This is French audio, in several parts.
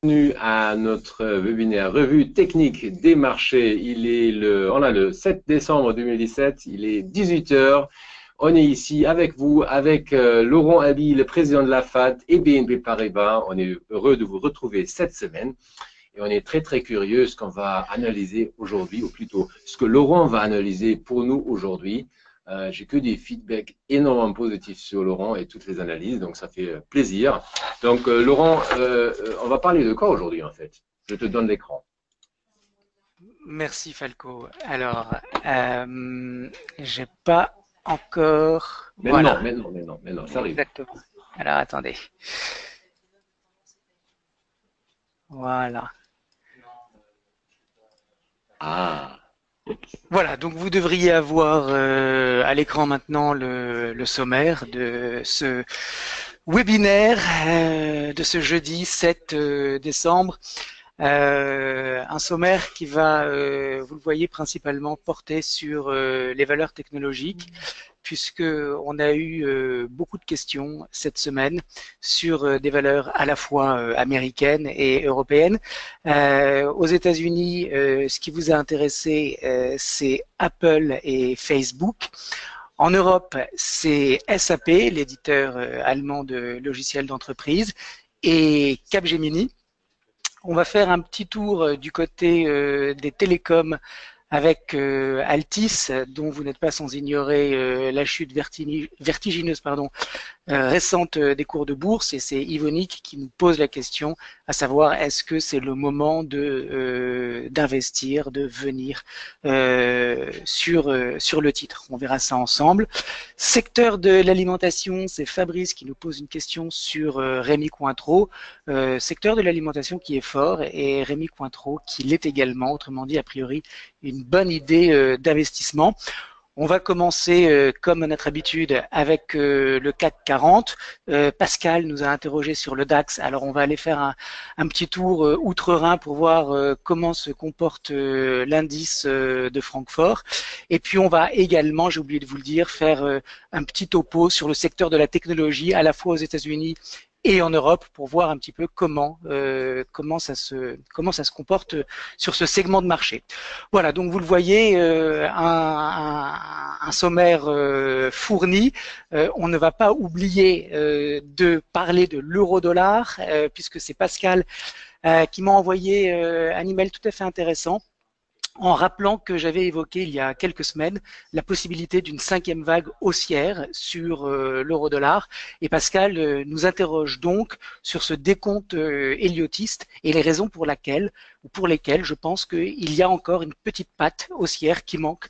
Bienvenue à notre webinaire revue technique des marchés. On a le 7 décembre 2017, il est 18 heures. On est ici avec vous, avec Laurent Aby, le président de la FAT et BNP Paribas. On est heureux de vous retrouver cette semaine et on est très curieux ce qu'on va analyser aujourd'hui, ou plutôt ce que Laurent va analyser pour nous aujourd'hui. J'ai que des feedbacks énormément positifs sur Laurent et toutes les analyses, donc ça fait plaisir. Donc Laurent, on va parler de quoi aujourd'hui en fait? Je te donne l'écran. Merci Falco. Alors, j'ai pas encore. Maintenant, Voilà, maintenant, maintenant, maintenant, ça arrive. exactement. Alors, attendez. Voilà. Ah, Voilà, donc vous devriez avoir à l'écran maintenant le sommaire de ce webinaire de ce jeudi 7 décembre. Un sommaire qui va, vous le voyez, principalement porter sur les valeurs technologiques, puisque on a eu beaucoup de questions cette semaine sur des valeurs à la fois américaines et européennes. Aux États-Unis, ce qui vous a intéressé, c'est Apple et Facebook. En Europe, c'est SAP, l'éditeur allemand de logiciels d'entreprise, et Capgemini. On va faire un petit tour du côté des télécoms avec Altis, dont vous n'êtes pas sans ignorer la chute vertigineuse récente des cours de bourse, et c'est Yvonique qui nous pose la question, à savoir est-ce que c'est le moment de d'investir, de venir sur le titre. On verra ça ensemble. Secteur de l'alimentation, c'est Fabrice qui nous pose une question sur Rémi Cointreau. Secteur de l'alimentation qui est fort et Rémi Cointreau qui l'est également, autrement dit a priori une bonne idée d'investissement. On va commencer, comme à notre habitude, avec le CAC 40. Pascal nous a interrogé sur le DAX. Alors, on va aller faire un petit tour outre-Rhin pour voir comment se comporte l'indice de Francfort. Et puis, on va également, j'ai oublié de vous le dire, faire un petit topo sur le secteur de la technologie, à la fois aux États-Unis et en Europe, pour voir un petit peu comment ça se comporte sur ce segment de marché. Voilà, donc vous le voyez, un sommaire fourni. On ne va pas oublier de parler de l'euro-dollar, puisque c'est Pascal qui m'a envoyé un email tout à fait intéressant, en rappelant que j'avais évoqué il y a quelques semaines la possibilité d'une cinquième vague haussière sur l'euro-dollar. Et Pascal nous interroge donc sur ce décompte héliotiste et les raisons pour lesquelles je pense qu'il y a encore une petite patte haussière qui manque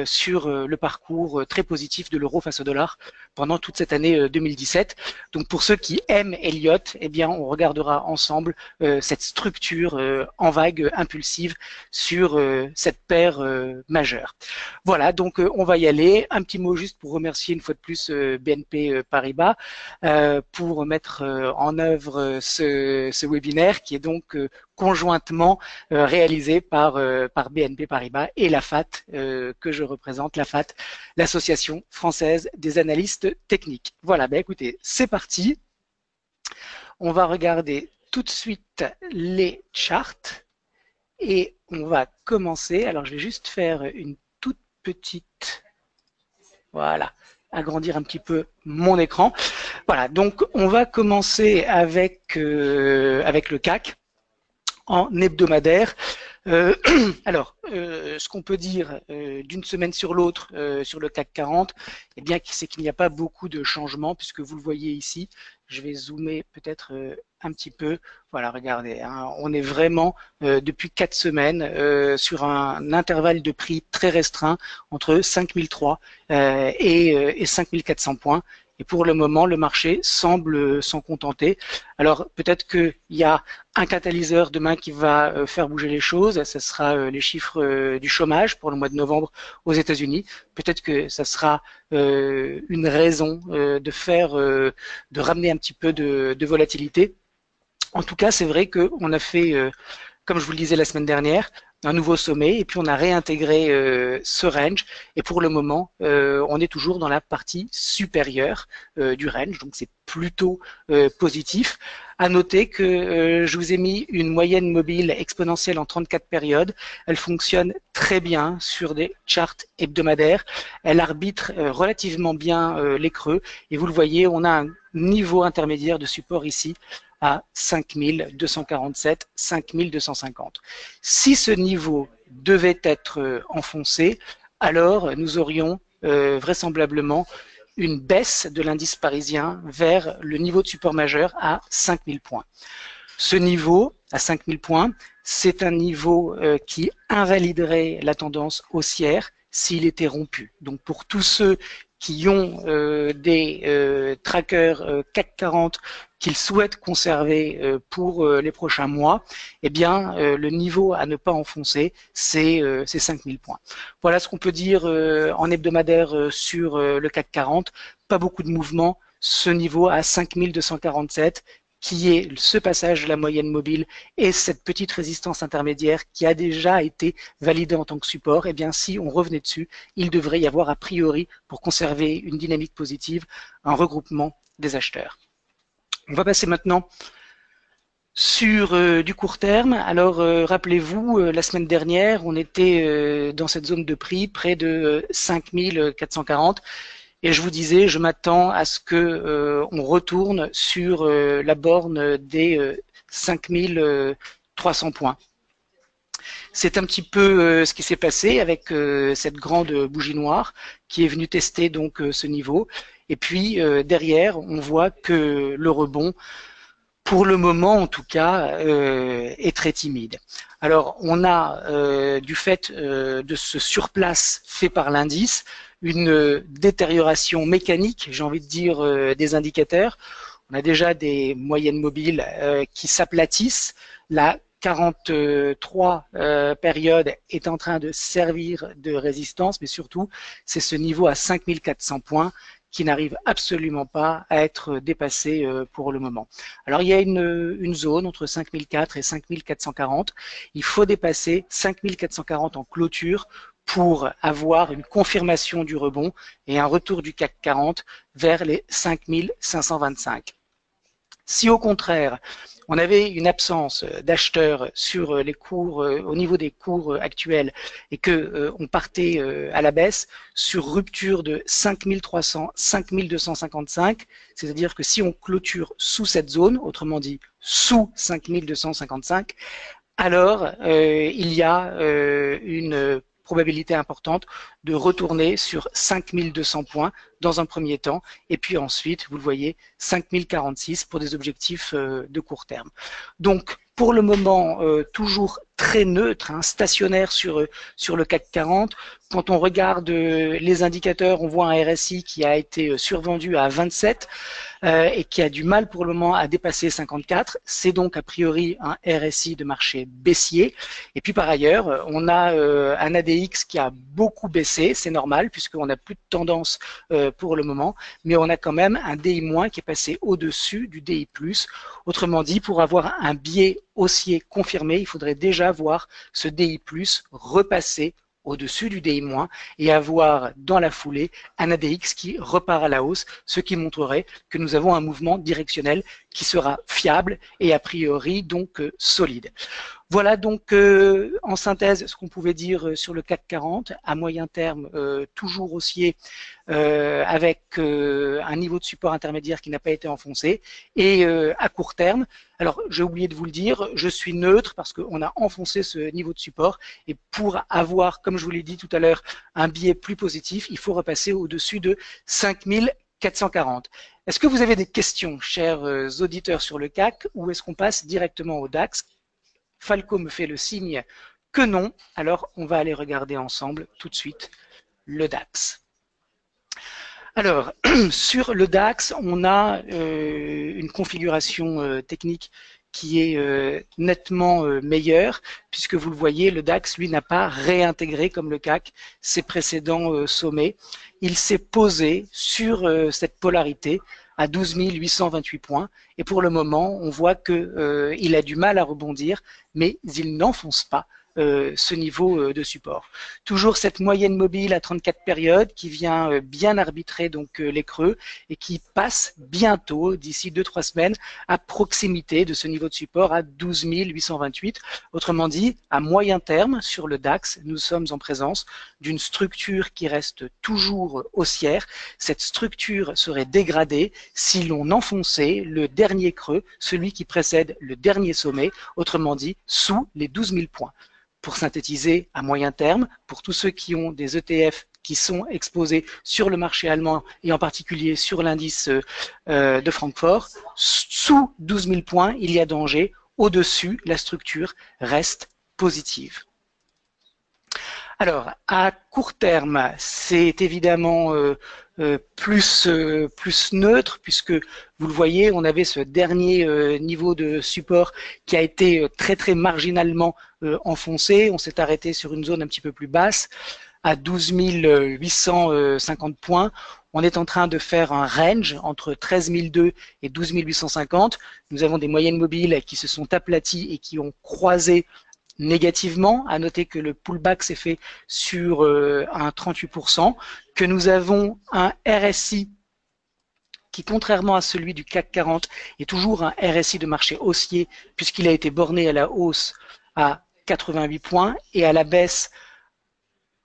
sur le parcours très positif de l'euro face au dollar pendant toute cette année 2017. Donc pour ceux qui aiment Elliott, eh bien on regardera ensemble cette structure en vague impulsive sur cette paire majeure. Voilà, donc on va y aller. Un petit mot juste pour remercier une fois de plus BNP Paribas pour mettre en œuvre ce webinaire qui est donc conjointement réalisé par BNP Paribas et la FAT que je représente, la FAT, l'Association française des analystes techniques. Voilà, ben écoutez, c'est parti. On va regarder tout de suite les charts. Et on va commencer. Alors, je vais juste faire une toute petite. Voilà. Agrandir un petit peu mon écran. Voilà. Donc, on va commencer avec le CAC en hebdomadaire. Ce qu'on peut dire d'une semaine sur l'autre sur le CAC 40, eh bien, c'est qu'il n'y a pas beaucoup de changements puisque vous le voyez ici. Je vais zoomer peut-être un petit peu. Voilà, regardez, hein, on est vraiment depuis 4 semaines sur un intervalle de prix très restreint entre 5003 et 5400 points. Et pour le moment, le marché semble s'en contenter. Alors peut-être qu'il y a un catalyseur demain qui va faire bouger les choses. Ce sera les chiffres du chômage pour le mois de novembre aux États-Unis. Peut-être que ça sera une raison de ramener un petit peu de volatilité. En tout cas, c'est vrai qu'on a fait comme je vous le disais la semaine dernière, un nouveau sommet et puis on a réintégré ce range et pour le moment on est toujours dans la partie supérieure du range, donc c'est plutôt positif. À noter que je vous ai mis une moyenne mobile exponentielle en 34 périodes. Elle fonctionne très bien sur des charts hebdomadaires. Elle arbitre relativement bien les creux et vous le voyez, on a un niveau intermédiaire de support ici à 5247, 5250. Si ce niveau devait être enfoncé, alors nous aurions vraisemblablement une baisse de l'indice parisien vers le niveau de support majeur à 5000 points. Ce niveau, à 5000 points, c'est un niveau qui invaliderait la tendance haussière s'il était rompu. Donc pour tous ceux qui ont des trackers CAC 40 qu'ils souhaitent conserver pour les prochains mois, eh bien le niveau à ne pas enfoncer, c'est 5000 points. Voilà ce qu'on peut dire en hebdomadaire sur le CAC 40. Pas beaucoup de mouvement. Ce niveau à 5247, qui est ce passage de la moyenne mobile et cette petite résistance intermédiaire qui a déjà été validée en tant que support, eh bien si on revenait dessus, il devrait y avoir a priori, pour conserver une dynamique positive, un regroupement des acheteurs. On va passer maintenant sur du court terme. Alors rappelez-vous, la semaine dernière, on était dans cette zone de prix près de 5440. Et je vous disais, je m'attends à ce que on retourne sur la borne des 5300 points. C'est un petit peu ce qui s'est passé avec cette grande bougie noire qui est venue tester donc ce niveau. Et puis derrière, on voit que le rebond, pour le moment en tout cas, est très timide. Alors on a du fait de ce surplace fait par l'indice, une détérioration mécanique, j'ai envie de dire, des indicateurs. On a déjà des moyennes mobiles qui s'aplatissent. La 43 période est en train de servir de résistance, mais surtout, c'est ce niveau à 5400 points qui n'arrive absolument pas à être dépassé pour le moment. Alors il y a une zone entre 5004 et 5440. Il faut dépasser 5440 en clôture pour avoir une confirmation du rebond et un retour du CAC 40 vers les 5525. Si au contraire, on avait une absence d'acheteurs sur les cours, au niveau des cours actuels et que on partait à la baisse sur rupture de 5300, 5255, c'est-à-dire que si on clôture sous cette zone, autrement dit sous 5255, alors il y a une probabilité importante de retourner sur 5200 points dans un premier temps et puis ensuite, vous le voyez, 5046 pour des objectifs de court terme. Donc, pour le moment, toujours très neutre, hein, stationnaire sur le CAC 40. Quand on regarde les indicateurs, on voit un RSI qui a été survendu à 27 et qui a du mal pour le moment à dépasser 54. C'est donc a priori un RSI de marché baissier. Et puis par ailleurs, on a un ADX qui a beaucoup baissé, c'est normal puisqu'on n'a plus de tendance pour le moment, mais on a quand même un DI- qui est passé au-dessus du DI+. Autrement dit, pour avoir un biais haussier confirmé, il faudrait déjà voir ce DI+ repasser au-dessus du DI- et avoir dans la foulée un ADX qui repart à la hausse, ce qui montrerait que nous avons un mouvement directionnel qui sera fiable et a priori donc solide. Voilà donc en synthèse ce qu'on pouvait dire sur le CAC 40, à moyen terme toujours haussier avec un niveau de support intermédiaire qui n'a pas été enfoncé et à court terme, alors j'ai oublié de vous le dire, je suis neutre parce qu'on a enfoncé ce niveau de support et pour avoir, comme je vous l'ai dit tout à l'heure, un biais plus positif, il faut repasser au-dessus de 5440. Est-ce que vous avez des questions, chers auditeurs, sur le CAC ou est-ce qu'on passe directement au DAX? Falco me fait le signe que non, alors on va aller regarder ensemble tout de suite le DAX. Alors, sur le DAX, on a une configuration technique qui est nettement meilleure, puisque vous le voyez, le DAX, lui, n'a pas réintégré, comme le CAC, ses précédents sommets. Il s'est posé sur cette polarité à 12 828 points. Et pour le moment, on voit qu'il a du mal à rebondir, mais il n'enfonce pas ce niveau de support. Toujours cette moyenne mobile à 34 périodes qui vient bien arbitrer donc les creux et qui passe bientôt, d'ici 2-3 semaines, à proximité de ce niveau de support à 12 828. Autrement dit, à moyen terme, sur le DAX, nous sommes en présence d'une structure qui reste toujours haussière. Cette structure serait dégradée si l'on enfonçait le dernier creux, celui qui précède le dernier sommet, autrement dit, sous les 12 000 points. Pour synthétiser à moyen terme, pour tous ceux qui ont des ETF qui sont exposés sur le marché allemand et en particulier sur l'indice de Francfort, sous 12 000 points, il y a danger. Au-dessus, la structure reste positive. Alors, à court terme, c'est évidemment plus neutre, puisque vous le voyez, on avait ce dernier niveau de support qui a été très marginalement enfoncé. On s'est arrêté sur une zone un petit peu plus basse, à 12 850 points. On est en train de faire un range entre 13 200 et 12 850. Nous avons des moyennes mobiles qui se sont aplaties et qui ont croisé négativement. À noter que le pullback s'est fait sur un 38%, que nous avons un RSI qui, contrairement à celui du CAC 40, est toujours un RSI de marché haussier puisqu'il a été borné à la hausse à 88 points et à la baisse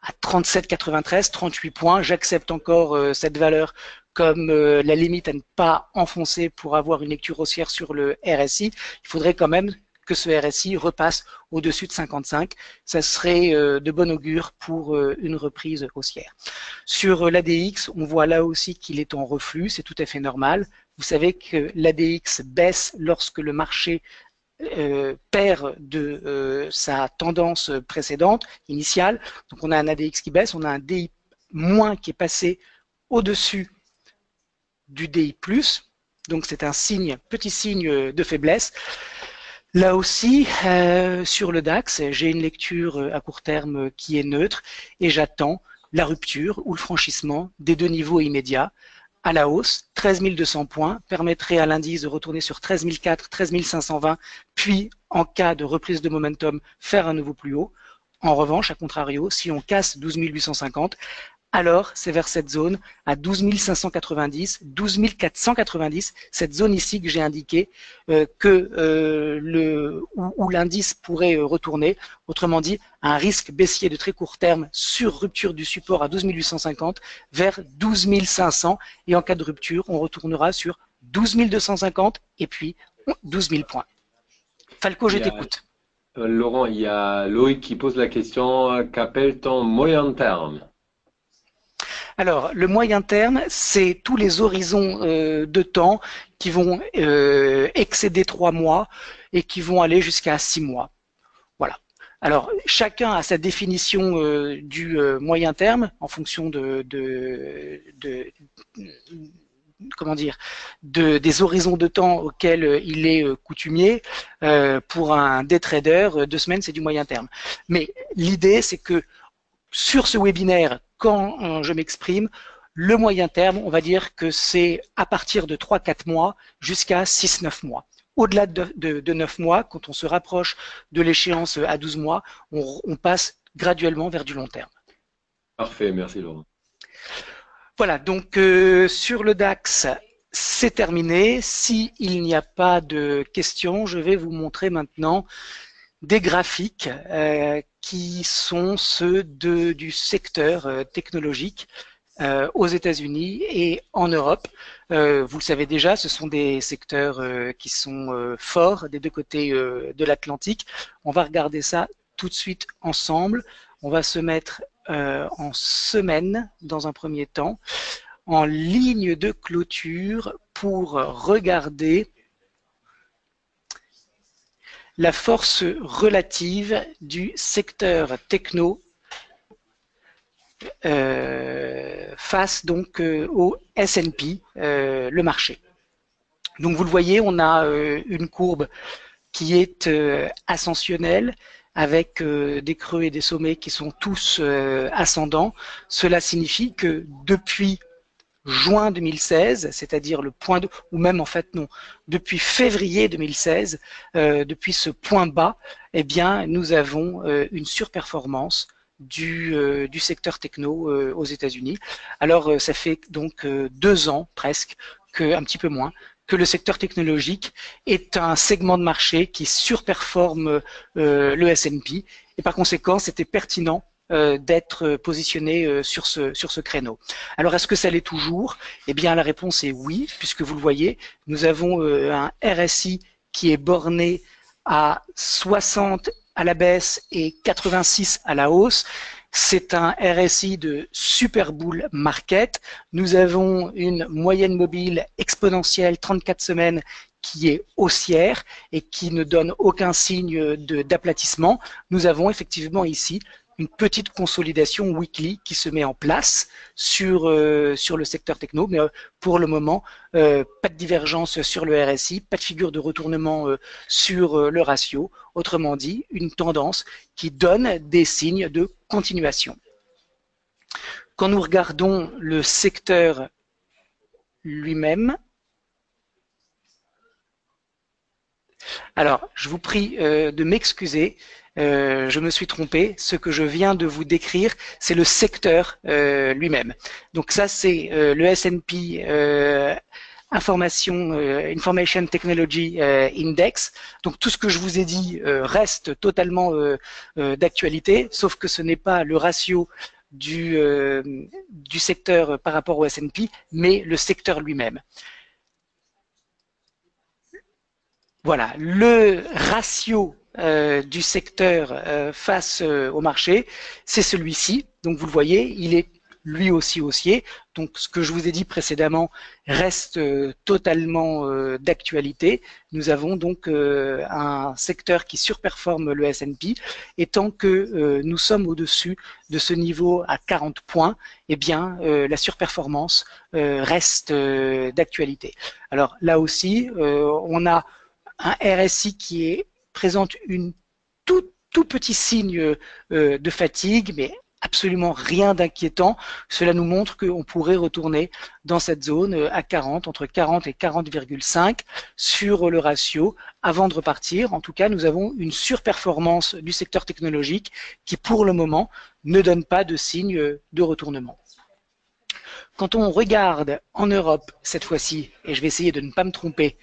à 37,93, 38 points. J'accepte encore cette valeur comme la limite à ne pas enfoncer pour avoir une lecture haussière sur le RSI. Il faudrait quand même que ce RSI repasse au-dessus de 55. Ça serait de bon augure pour une reprise haussière. Sur l'ADX, on voit là aussi qu'il est en reflux, c'est tout à fait normal. Vous savez que l'ADX baisse lorsque le marché perd de sa tendance précédente, initiale. Donc on a un ADX qui baisse, on a un DI- qui est passé au-dessus du DI+. Donc c'est un signe, petit signe de faiblesse. Là aussi, sur le DAX, j'ai une lecture à court terme qui est neutre et j'attends la rupture ou le franchissement des deux niveaux immédiats. À la hausse, 13 200 points permettrait à l'indice de retourner sur 13 400, 13 520, puis en cas de reprise de momentum, faire un nouveau plus haut. En revanche, à contrario, si on casse 12 850, alors c'est vers cette zone à 12 590, 12 490, cette zone ici que j'ai indiquée où l'indice pourrait retourner. Autrement dit, un risque baissier de très court terme sur rupture du support à 12 850 vers 12 500 et en cas de rupture, on retournera sur 12 250 et puis 12 000 points. Falco, je t'écoute. Laurent, il y a Loïc qui pose la question, qu'appelle-t-on moyen terme? Alors, le moyen terme, c'est tous les horizons de temps qui vont excéder 3 mois et qui vont aller jusqu'à 6 mois. Voilà. Alors, chacun a sa définition du moyen terme en fonction comment dire, des horizons de temps auxquels il est coutumier. Pour un day trader, 2 semaines, c'est du moyen terme. Mais l'idée, c'est que sur ce webinaire, quand je m'exprime, le moyen terme, on va dire que c'est à partir de 3-4 mois jusqu'à 6-9 mois. Au-delà de 9 mois, quand on se rapproche de l'échéance à 12 mois, on passe graduellement vers du long terme. Parfait, merci Laurent. Voilà, donc sur le DAX, c'est terminé. S'il n'y a pas de questions, je vais vous montrer maintenant des graphiques qui sont ceux du secteur technologique aux États-Unis et en Europe. Vous le savez déjà, ce sont des secteurs qui sont forts des deux côtés de l'Atlantique. On va regarder ça tout de suite ensemble. On va se mettre en semaine dans un premier temps, en ligne de clôture pour regarder la force relative du secteur techno face donc au S&P, le marché. Donc vous le voyez, on a une courbe qui est ascensionnelle avec des creux et des sommets qui sont tous ascendants. Cela signifie que depuis juin 2016, c'est-à-dire le point de, ou même en fait non, depuis février 2016, depuis ce point bas, eh bien nous avons une surperformance du secteur techno aux États-Unis. Alors ça fait donc 2 ans presque, un petit peu moins, que le secteur technologique est un segment de marché qui surperforme le S&P et par conséquent c'était pertinent d'être positionné sur ce créneau. Alors est-ce que ça l'est toujours? Eh bien la réponse est oui, puisque vous le voyez, nous avons un RSI qui est borné à 60 à la baisse et 86 à la hausse. C'est un RSI de super bull market. Nous avons une moyenne mobile exponentielle 34 semaines qui est haussière et qui ne donne aucun signe d'aplatissement. Nous avons effectivement ici une petite consolidation weekly qui se met en place sur le secteur techno, mais pour le moment, pas de divergence sur le RSI, pas de figure de retournement sur le ratio, autrement dit, une tendance qui donne des signes de continuation. Quand nous regardons le secteur lui-même, alors je vous prie de m'excuser, je me suis trompé. Ce que je viens de vous décrire, c'est le secteur lui-même. Donc ça, c'est le S&P Information Technology Index. Donc tout ce que je vous ai dit reste totalement d'actualité, sauf que ce n'est pas le ratio du secteur par rapport au S&P, mais le secteur lui-même. Voilà, le ratio du secteur face au marché, c'est celui-ci. Donc vous le voyez, il est lui aussi haussier. Donc ce que je vous ai dit précédemment reste totalement d'actualité. Nous avons donc un secteur qui surperforme le S&P et tant que nous sommes au-dessus de ce niveau à 40 points, eh bien la surperformance reste d'actualité. Alors là aussi, on a un RSI qui présente une tout petit signe de fatigue, mais absolument rien d'inquiétant. Cela nous montre qu'on pourrait retourner dans cette zone à 40, entre 40 et 40,5 sur le ratio avant de repartir. En tout cas, nous avons une surperformance du secteur technologique qui, pour le moment, ne donne pas de signe de retournement. Quand on regarde en Europe, cette fois-ci, et je vais essayer de ne pas me tromper,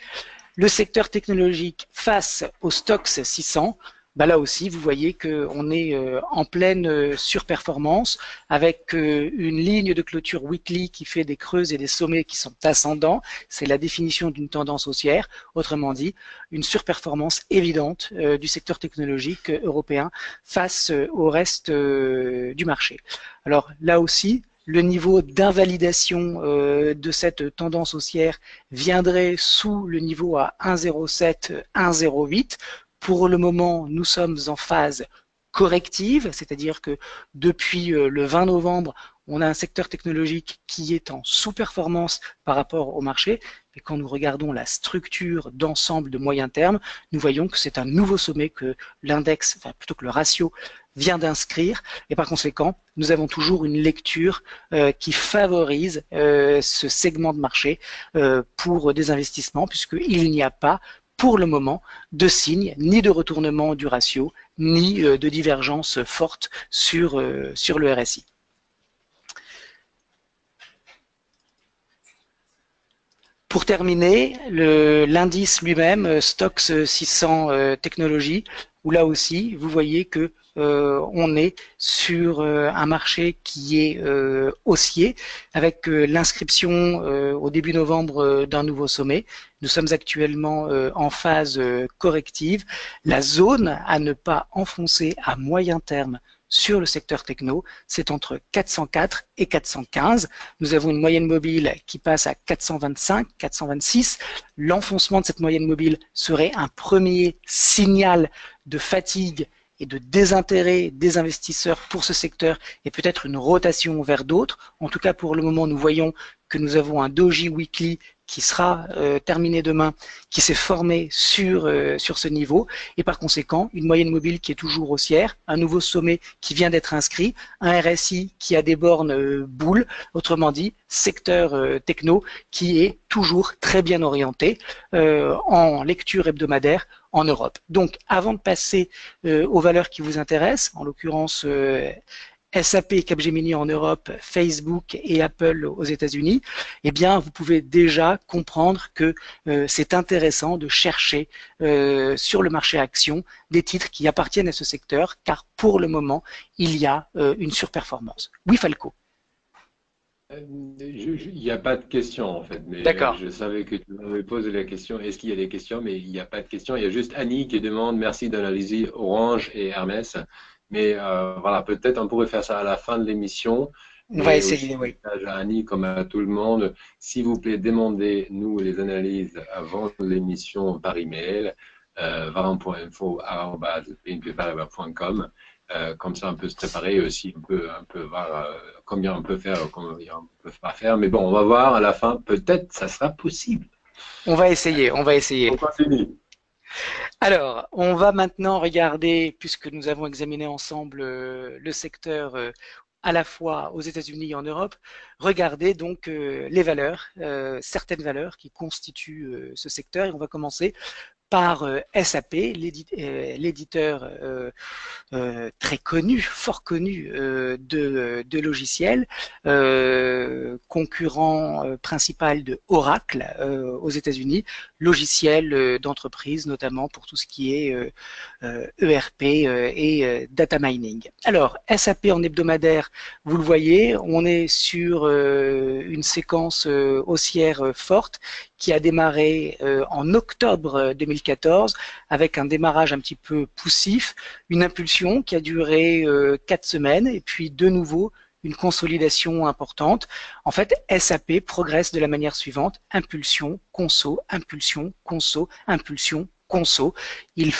le secteur technologique face au Stoxx 600, bah là aussi, vous voyez qu'on est en pleine surperformance avec une ligne de clôture weekly qui fait des creux et des sommets qui sont ascendants. C'est la définition d'une tendance haussière. Autrement dit, une surperformance évidente du secteur technologique européen face au reste du marché. Alors là aussi, le niveau d'invalidation de cette tendance haussière viendrait sous le niveau à 1,07, 1,08. Pour le moment, nous sommes en phase corrective, c'est-à-dire que depuis le 20 novembre, on a un secteur technologique qui est en sous-performance par rapport au marché. Mais quand nous regardons la structure d'ensemble de moyen terme, nous voyons que c'est un nouveau sommet que l'index, enfin plutôt que le ratio, vient d'inscrire. Et par conséquent, nous avons toujours une lecture qui favorise ce segment de marché pour des investissements, puisqu'il n'y a pas pour le moment de signe ni de retournement du ratio, ni de divergence forte sur le RSI. Pour terminer, l'indice lui-même, Stoxx 600 Technologies, où là aussi, vous voyez que on est sur un marché qui est haussier, avec l'inscription au début novembre d'un nouveau sommet. Nous sommes actuellement en phase corrective. La zone à ne pas enfoncer à moyen terme sur le secteur techno, c'est entre 404 et 415. Nous avons une moyenne mobile qui passe à 425, 426. L'enfoncement de cette moyenne mobile serait un premier signal de fatigue et de désintérêt des investisseurs pour ce secteur et peut-être une rotation vers d'autres. En tout cas, pour le moment, nous voyons que nous avons un Doji Weekly qui sera terminé demain, qui s'est formé sur ce niveau, et par conséquent, une moyenne mobile qui est toujours haussière, un nouveau sommet qui vient d'être inscrit, un RSI qui a des bornes boules, autrement dit, secteur techno qui est toujours très bien orienté en lecture hebdomadaire en Europe. Donc, avant de passer aux valeurs qui vous intéressent, en l'occurrence SAP et Capgemini en Europe, Facebook et Apple aux États-Unis, eh bien, vous pouvez déjà comprendre que c'est intéressant de chercher sur le marché action des titres qui appartiennent à ce secteur, car pour le moment, il y a une surperformance. Oui, Falco. Il n'y a pas de question en fait, mais D'accord. je savais que tu m'avais posé la question, est-ce qu'il y a des questions? Mais il n'y a pas de question, il y a juste Annie qui demande merci d'analyser Orange et Hermès. Mais voilà, peut-être on pourrait faire ça à la fin de l'émission. On va Mais aussi, essayer, oui. message à Annie, comme à tout le monde, s'il vous plaît, demandez-nous les analyses avant l'émission par email, varan.info@bnpparibas.com. Comme ça, on peut se préparer aussi, un peu voir combien on peut faire, combien on peut pas faire. Mais bon, on va voir à la fin. Peut-être ça sera possible. On va essayer, on va essayer. On continue. Alors, on va maintenant regarder, puisque nous avons examiné ensemble le secteur à la fois aux États-Unis et en Europe, regarder donc les valeurs, certaines valeurs qui constituent ce secteur. Et on va commencer par SAP, l'éditeur très connu, fort connu de logiciels, concurrent principal de Oracle aux États-Unis, logiciel d'entreprise notamment pour tout ce qui est ERP et data mining. Alors, SAP en hebdomadaire, vous le voyez, on est sur une séquence haussière forte qui a démarré en octobre 2014 avec un démarrage un petit peu poussif, une impulsion qui a duré 4 semaines et puis de nouveau une consolidation importante. En fait, SAP progresse de la manière suivante: impulsion, conso, impulsion, conso, impulsion, conso. Il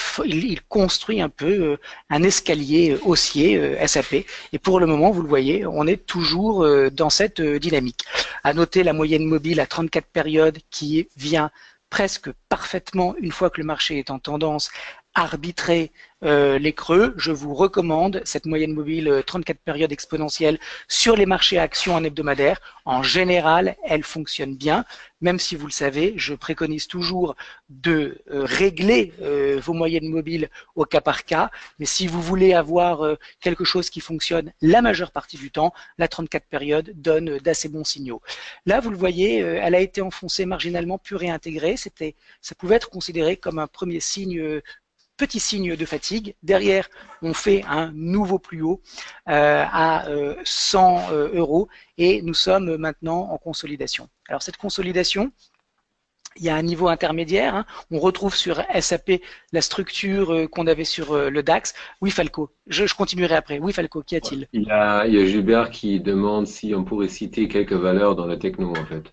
construit un peu un escalier haussier SAP et pour le moment, vous le voyez, on est toujours dans cette dynamique. À noter la moyenne mobile à 34 périodes qui vient presque parfaitement, une fois que le marché est en tendance, arbitrer les creux. Je vous recommande cette moyenne mobile 34 périodes exponentielles sur les marchés actions en hebdomadaire. En général, elle fonctionne bien, même si vous le savez, je préconise toujours de régler vos moyennes mobiles au cas par cas, mais si vous voulez avoir quelque chose qui fonctionne la majeure partie du temps, la 34 périodes donne d'assez bons signaux. Là, vous le voyez, elle a été enfoncée marginalement puis réintégrée. Ça pouvait être considéré comme un premier signe, petit signe de fatigue. Derrière, on fait un nouveau plus haut à 100 euros et nous sommes maintenant en consolidation. Alors cette consolidation, il y a un niveau intermédiaire. Hein. On retrouve sur SAP la structure qu'on avait sur le DAX. Oui, Falco. Je continuerai après. Oui, Falco, qu'y a-t-il? Il y a Gilbert qui demande si on pourrait citer quelques valeurs dans la techno, en fait.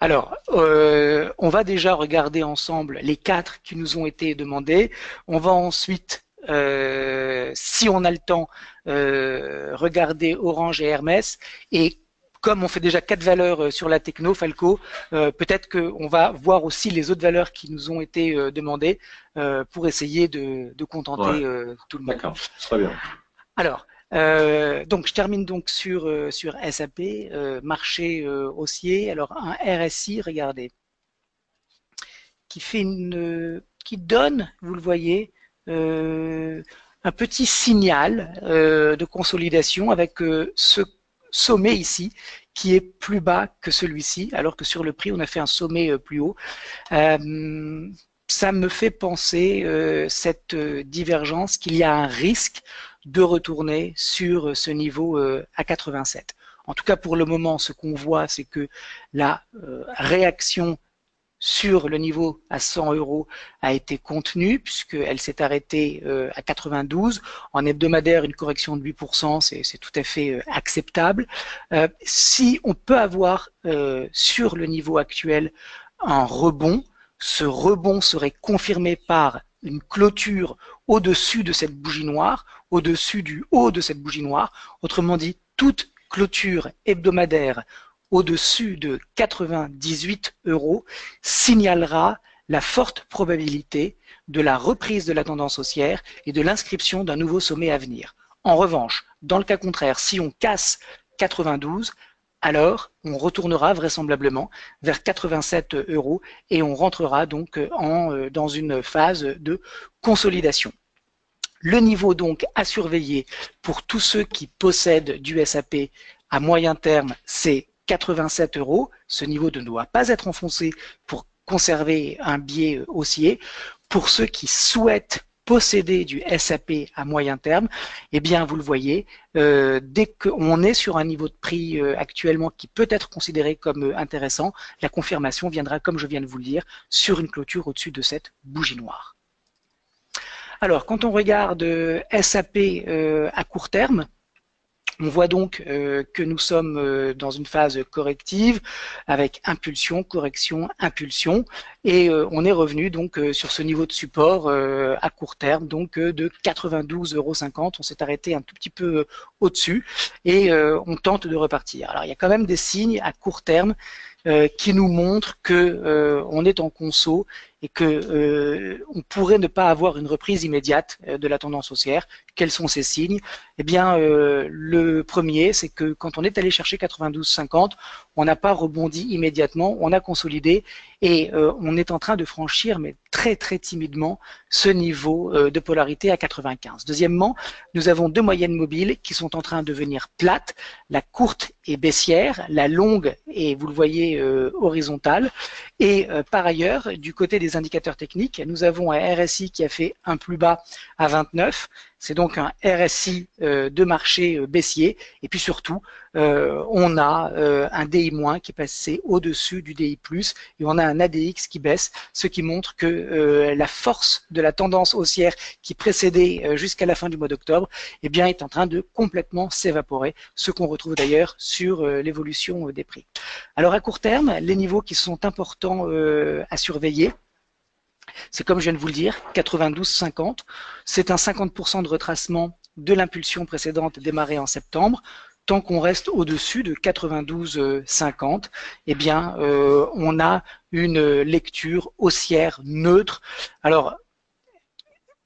Alors, on va déjà regarder ensemble les 4 qui nous ont été demandés. On va ensuite, si on a le temps, regarder Orange et Hermès. Et comme on fait déjà 4 valeurs sur la techno, Falco, peut-être qu'on va voir aussi les autres valeurs qui nous ont été demandées pour essayer de contenter tout le monde. D'accord, très bien. Alors, donc je termine donc sur SAP, marché haussier. Alors un RSI, regardez, qui donne, vous le voyez, un petit signal de consolidation avec ce sommet ici qui est plus bas que celui-ci, alors que sur le prix on a fait un sommet plus haut. Ça me fait penser cette divergence qu'il y a un risque de retourner sur ce niveau à 87. En tout cas, pour le moment, ce qu'on voit, c'est que la réaction sur le niveau à 100 euros a été contenue puisqu'elle s'est arrêtée à 92. En hebdomadaire, une correction de 8%, c'est tout à fait acceptable. Si on peut avoir sur le niveau actuel un rebond, ce rebond serait confirmé par une clôture au-dessus de cette bougie noire, au-dessus du haut de cette bougie noire. Autrement dit, toute clôture hebdomadaire au-dessus de 98 € signalera la forte probabilité de la reprise de la tendance haussière et de l'inscription d'un nouveau sommet à venir. En revanche, dans le cas contraire, si on casse 92, alors on retournera vraisemblablement vers 87 € et on rentrera donc dans une phase de consolidation. Le niveau donc à surveiller pour tous ceux qui possèdent du SAP à moyen terme, c'est 87 €. Ce niveau ne doit pas être enfoncé pour conserver un biais haussier. Pour ceux qui souhaitent posséder du SAP à moyen terme, eh bien vous le voyez, dès qu'on est sur un niveau de prix actuellement qui peut être considéré comme intéressant, la confirmation viendra, comme je viens de vous le dire, sur une clôture au-dessus de cette bougie noire. Alors, quand on regarde SAP à court terme, on voit donc que nous sommes dans une phase corrective avec impulsion, correction, impulsion et on est revenu donc sur ce niveau de support à court terme donc de 92,50 €. On s'est arrêté un tout petit peu au-dessus et on tente de repartir. Alors il y a quand même des signes à court terme qui nous montrent que on est en conso et que on pourrait ne pas avoir une reprise immédiate de la tendance haussière. Quels sont ces signes? Eh bien, le premier, c'est que quand on est allé chercher 92,50, on n'a pas rebondi immédiatement, on a consolidé et on est en train de franchir, mais très très timidement, ce niveau de polarité à 95. Deuxièmement, nous avons deux moyennes mobiles qui sont en train de devenir plates. La courte est baissière, la longue est, vous le voyez, horizontale. Et par ailleurs, du côté des indicateurs techniques, nous avons un RSI qui a fait un plus bas à 29. C'est donc un RSI de marché baissier. Et puis surtout, on a un DI- qui est passé au-dessus du DI+, et on a un ADX qui baisse, ce qui montre que la force de la tendance haussière qui précédait jusqu'à la fin du mois d'octobre eh bien, est en train de complètement s'évaporer, ce qu'on retrouve d'ailleurs sur l'évolution des prix. Alors à court terme, les niveaux qui sont importants à surveiller, c'est comme je viens de vous le dire, 92,50. C'est un 50% de retracement de l'impulsion précédente démarrée en septembre. Tant qu'on reste au-dessus de 92,50, eh bien, on a une lecture haussière neutre. Alors,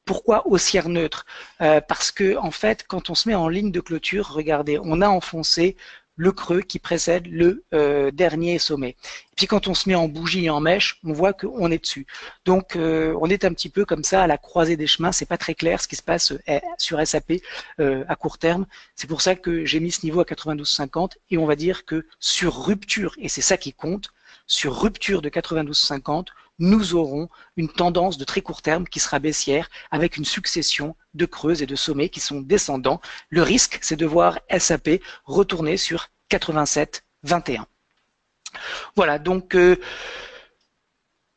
pourquoi haussière neutre? Parce que, en fait, quand on se met en ligne de clôture, regardez, on a enfoncé le creux qui précède le dernier sommet. Et puis quand on se met en bougie et en mèche, on voit qu'on est dessus. Donc on est un petit peu comme ça à la croisée des chemins. C'est pas très clair ce qui se passe sur SAP à court terme. C'est pour ça que j'ai mis ce niveau à 92,50 et on va dire que sur rupture, et c'est ça qui compte, sur rupture de 92,50, nous aurons une tendance de très court terme qui sera baissière avec une succession de creux et de sommets qui sont descendants. Le risque, c'est de voir SAP retourner sur 87,21. Voilà, donc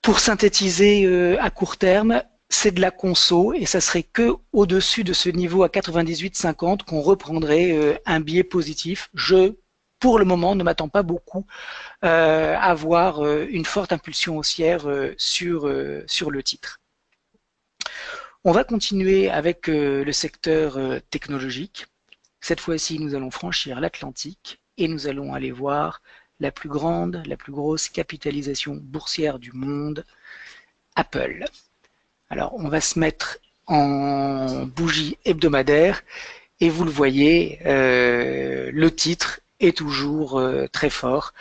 pour synthétiser à court terme, c'est de la conso et ça serait que au-dessus de ce niveau à 98,50 qu'on reprendrait un biais positif. Pour le moment, ne m'attends pas beaucoup à avoir une forte impulsion haussière sur le titre. On va continuer avec le secteur technologique. Cette fois-ci, nous allons franchir l'Atlantique et nous allons aller voir la plus grande, la plus grosse capitalisation boursière du monde, Apple. Alors, on va se mettre en bougie hebdomadaire et vous le voyez, le titre est toujours très fort.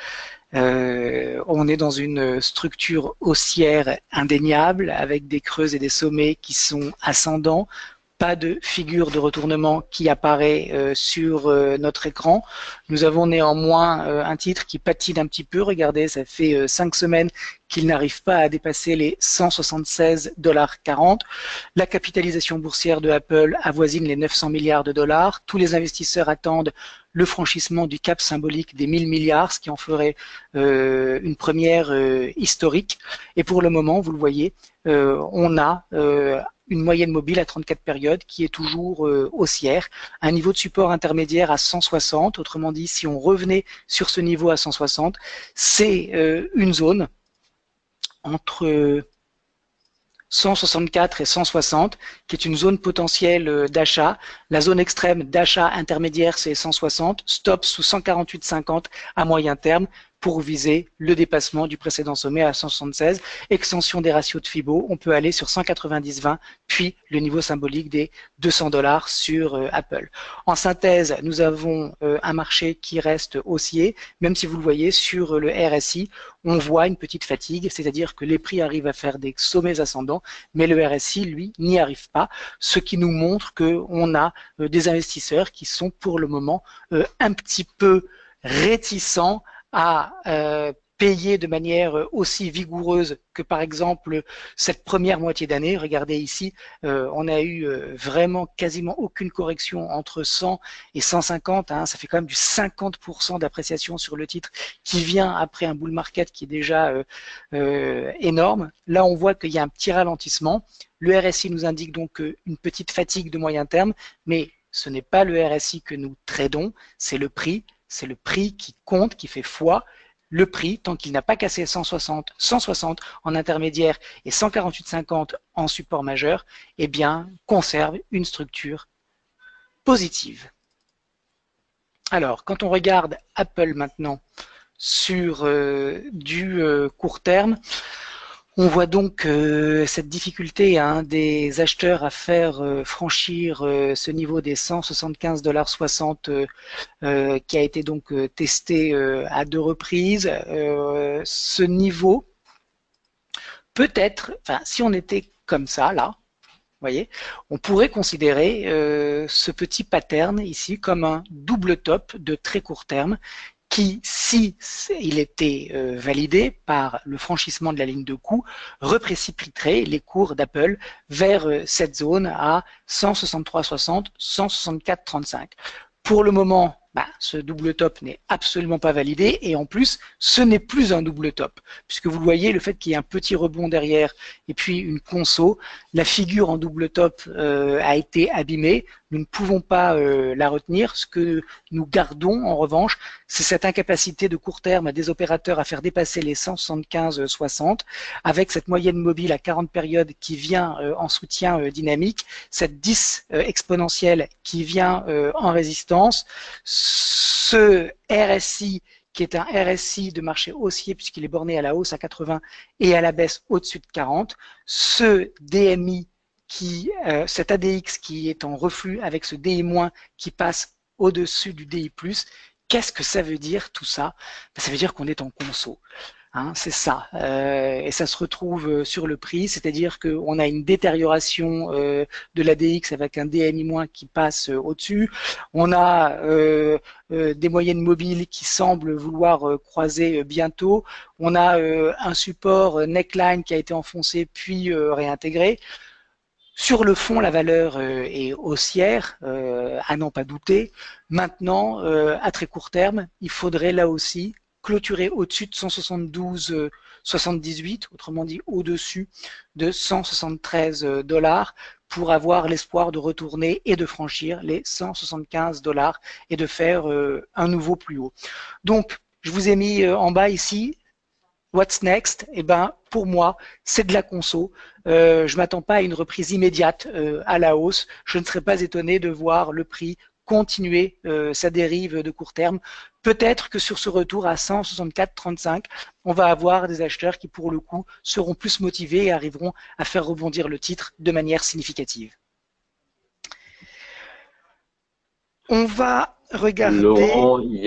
On est dans une structure haussière indéniable avec des creux et des sommets qui sont ascendants. Pas de figure de retournement qui apparaît sur notre écran. Nous avons néanmoins un titre qui patine un petit peu. Regardez, ça fait 5 semaines qu'il n'arrive pas à dépasser les 176,40 $. La capitalisation boursière de Apple avoisine les 900 milliards de dollars. Tous les investisseurs attendent le franchissement du cap symbolique des 1000 milliards, ce qui en ferait une première historique. Et pour le moment, vous le voyez, on a une moyenne mobile à 34 périodes qui est toujours haussière, un niveau de support intermédiaire à 160, autrement dit, si on revenait sur ce niveau à 160, c'est une zone entre 164 et 160, qui est une zone potentielle d'achat. La zone extrême d'achat intermédiaire, c'est 160, stop sous 148,50 à moyen terme pour viser le dépassement du précédent sommet à 176. Extension des ratios de Fibo, on peut aller sur 190,20, puis le niveau symbolique des 200 $ sur Apple. En synthèse, nous avons un marché qui reste haussier, même si vous le voyez sur le RSI, on voit une petite fatigue, c'est-à-dire que les prix arrivent à faire des sommets ascendants, mais le RSI, lui, n'y arrive pas, ce qui nous montre qu'on a des investisseurs qui sont pour le moment un petit peu réticents à payer de manière aussi vigoureuse que par exemple cette première moitié d'année. Regardez ici, on a eu vraiment quasiment aucune correction entre 100 et 150, hein, ça fait quand même du 50% d'appréciation sur le titre qui vient après un bull market qui est déjà énorme. Là on voit qu'il y a un petit ralentissement, le RSI nous indique donc une petite fatigue de moyen terme, mais ce n'est pas le RSI que nous tradons, c'est le prix. C'est le prix qui compte, qui fait foi. Le prix, tant qu'il n'a pas cassé 160 en intermédiaire et 148,50 en support majeur, eh bien, conserve une structure positive. Alors, quand on regarde Apple maintenant sur du court terme, on voit donc cette difficulté des acheteurs à faire franchir ce niveau des 175,60 $ qui a été donc testé à 2 reprises. Ce niveau, peut-être, enfin, si on était comme ça, là, vous voyez, on pourrait considérer ce petit pattern ici comme un double top de très court terme qui, si il était validé par le franchissement de la ligne de coût, reprécipiterait les cours d'Apple vers cette zone à 163,60, 164,35. Pour le moment, ce double top n'est absolument pas validé et en plus, ce n'est plus un double top. Puisque vous le voyez, le fait qu'il y ait un petit rebond derrière et puis une conso, la figure en double top a été abîmée. Nous ne pouvons pas la retenir. Ce que nous gardons, en revanche, c'est cette incapacité de court terme des opérateurs à faire dépasser les 175,60 avec cette moyenne mobile à 40 périodes qui vient en soutien dynamique, cette 10 exponentielle qui vient en résistance, ce RSI qui est un RSI de marché haussier puisqu'il est borné à la hausse à 80 et à la baisse au-dessus de 40, ce DMI cet ADX qui est en reflux avec ce DI- qui passe au-dessus du DI+, qu'est-ce que ça veut dire tout ça? Ça veut dire qu'on est en conso. Hein, c'est ça. Et ça se retrouve sur le prix, c'est-à-dire qu'on a une détérioration de l'ADX avec un DMI- qui passe au-dessus. On a des moyennes mobiles qui semblent vouloir croiser bientôt. On a un support neckline qui a été enfoncé puis réintégré. Sur le fond, la valeur est haussière, à n'en pas douter. Maintenant, à très court terme, il faudrait là aussi clôturer au-dessus de 172,78, autrement dit au-dessus de 173 $ pour avoir l'espoir de retourner et de franchir les 175 $ et de faire un nouveau plus haut. Donc, je vous ai mis en bas ici. What's next? Eh ben, pour moi, c'est de la conso. Je ne m'attends pas à une reprise immédiate à la hausse. Je ne serais pas étonné de voir le prix continuer sa dérive de court terme. Peut-être que sur ce retour à 164,35, on va avoir des acheteurs qui, pour le coup, seront plus motivés et arriveront à faire rebondir le titre de manière significative. On va regarder… Laurent, il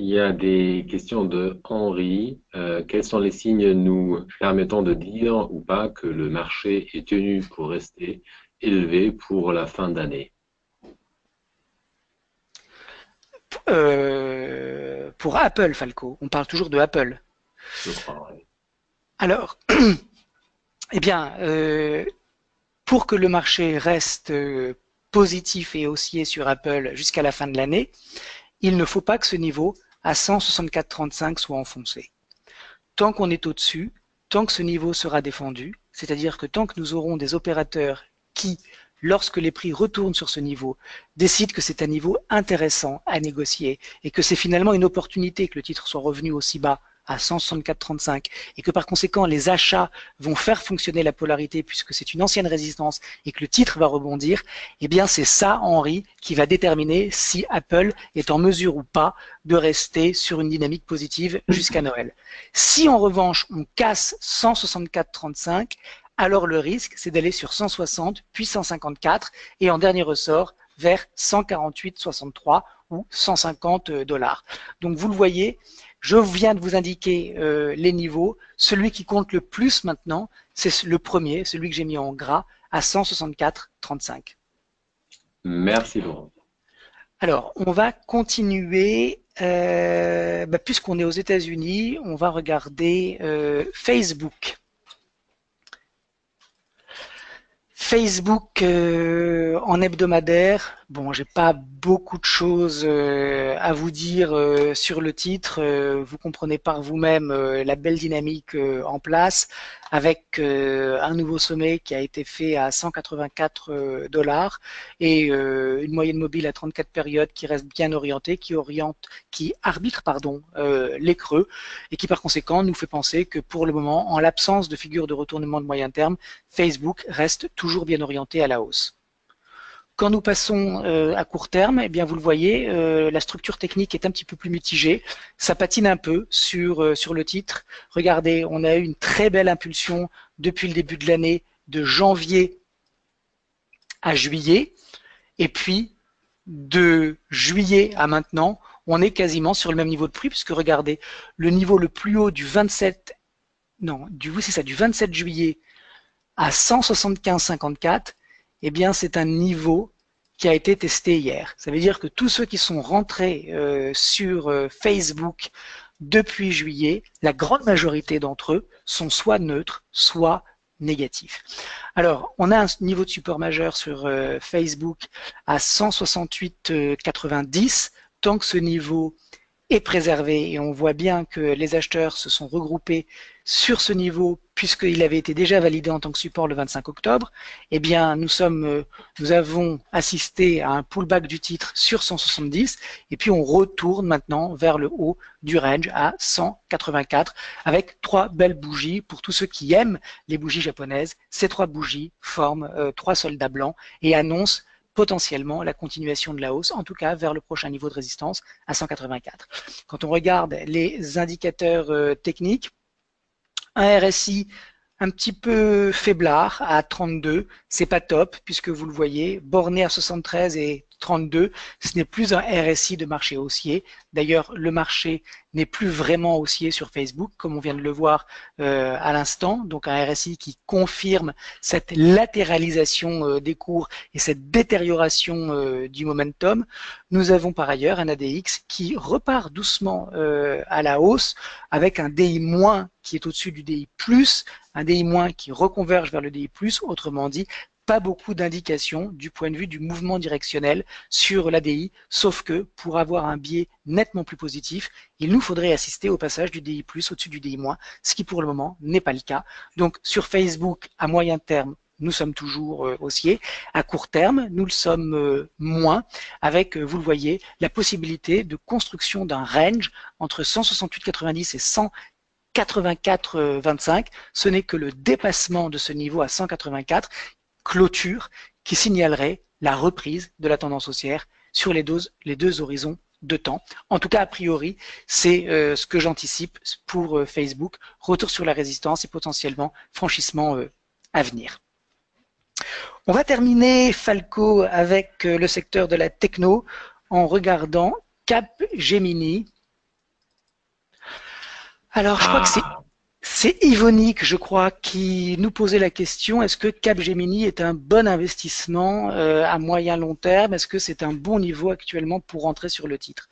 y a des questions de Henri. Quels sont les signes nous permettant de dire ou pas que le marché est tenu pour rester élevé pour la fin d'année? Pour Apple, Falco, on parle toujours de Apple. Je crois, oui. Alors, eh bien, pour que le marché reste positif et haussier sur Apple jusqu'à la fin de l'année, il ne faut pas que ce niveau à 164,35 soit enfoncé. Tant qu'on est au-dessus, tant que ce niveau sera défendu, c'est-à-dire que tant que nous aurons des opérateurs qui, lorsque les prix retournent sur ce niveau, décident que c'est un niveau intéressant à négocier et que c'est finalement une opportunité que le titre soit revenu aussi bas à 164,35 et que par conséquent les achats vont faire fonctionner la polarité puisque c'est une ancienne résistance et que le titre va rebondir, eh bien c'est ça, Henri, qui va déterminer si Apple est en mesure ou pas de rester sur une dynamique positive jusqu'à Noël. Si en revanche on casse 164,35, alors le risque c'est d'aller sur 160 puis 154 et en dernier ressort vers 148,63 ou 150 $. Donc vous le voyez, je viens de vous indiquer les niveaux. Celui qui compte le plus maintenant, c'est le premier, celui que j'ai mis en gras, à 164,35. Merci Laurent. Alors, on va continuer, puisqu'on est aux États-Unis, on va regarder Facebook. Facebook en hebdomadaire, bon, j'ai pas beaucoup de choses à vous dire sur le titre. Vous comprenez par vous-même la belle dynamique en place, avec un nouveau sommet qui a été fait à 184 $ et une moyenne mobile à 34 périodes qui reste bien orientée, qui arbitre les creux et qui par conséquent nous fait penser que pour le moment, en l'absence de figure de retournement de moyen terme, Facebook reste toujours bien orienté à la hausse. Quand nous passons à court terme, eh bien vous le voyez, la structure technique est un petit peu plus mitigée. Ça patine un peu sur le titre. Regardez, on a eu une très belle impulsion depuis le début de l'année, de janvier à juillet. Et puis, de juillet à maintenant, on est quasiment sur le même niveau de prix, puisque regardez, le niveau le plus haut du 27 juillet à 175,54, eh bien c'est un niveau qui a été testé hier. Ça veut dire que tous ceux qui sont rentrés sur Facebook depuis juillet, la grande majorité d'entre eux sont soit neutres, soit négatifs. Alors, on a un niveau de support majeur sur Facebook à 168,90. Tant que ce niveau est préservé et on voit bien que les acheteurs se sont regroupés sur ce niveau puisqu'il avait été déjà validé en tant que support le 25 octobre, eh bien nous avons assisté à un pullback du titre sur 170 et puis on retourne maintenant vers le haut du range à 184 avec trois belles bougies. Pour tous ceux qui aiment les bougies japonaises, ces trois bougies forment trois soldats blancs et annoncent potentiellement la continuation de la hausse, en tout cas vers le prochain niveau de résistance à 184. Quand on regarde les indicateurs techniques, un RSI un petit peu faiblard à 32, c'est pas top puisque vous le voyez, borné à 73 et 32, ce n'est plus un RSI de marché haussier. D'ailleurs, le marché n'est plus vraiment haussier sur Facebook, comme on vient de le voir à l'instant. Donc un RSI qui confirme cette latéralisation des cours et cette détérioration du momentum. Nous avons par ailleurs un ADX qui repart doucement à la hausse avec un DI- qui est au-dessus du DI+, un DI- qui reconverge vers le DI+, autrement dit, pas beaucoup d'indications du point de vue du mouvement directionnel sur l'ADI, sauf que pour avoir un biais nettement plus positif, il nous faudrait assister au passage du DI+, au-dessus du DI-, ce qui pour le moment n'est pas le cas. Donc sur Facebook, à moyen terme, nous sommes toujours haussiers. À court terme, nous le sommes moins, avec, vous le voyez, la possibilité de construction d'un range entre 168,90 et 184,25. Ce n'est que le dépassement de ce niveau à 184 clôture qui signalerait la reprise de la tendance haussière sur les deux horizons de temps. En tout cas, a priori, c'est ce que j'anticipe pour Facebook. Retour sur la résistance et potentiellement franchissement à venir. On va terminer, Falco, avec le secteur de la techno en regardant Capgemini. Alors, je crois que c'est Yvonique, je crois, qui nous posait la question, est-ce que Capgemini est un bon investissement à moyen long terme? Est-ce que c'est un bon niveau actuellement pour rentrer sur le titre?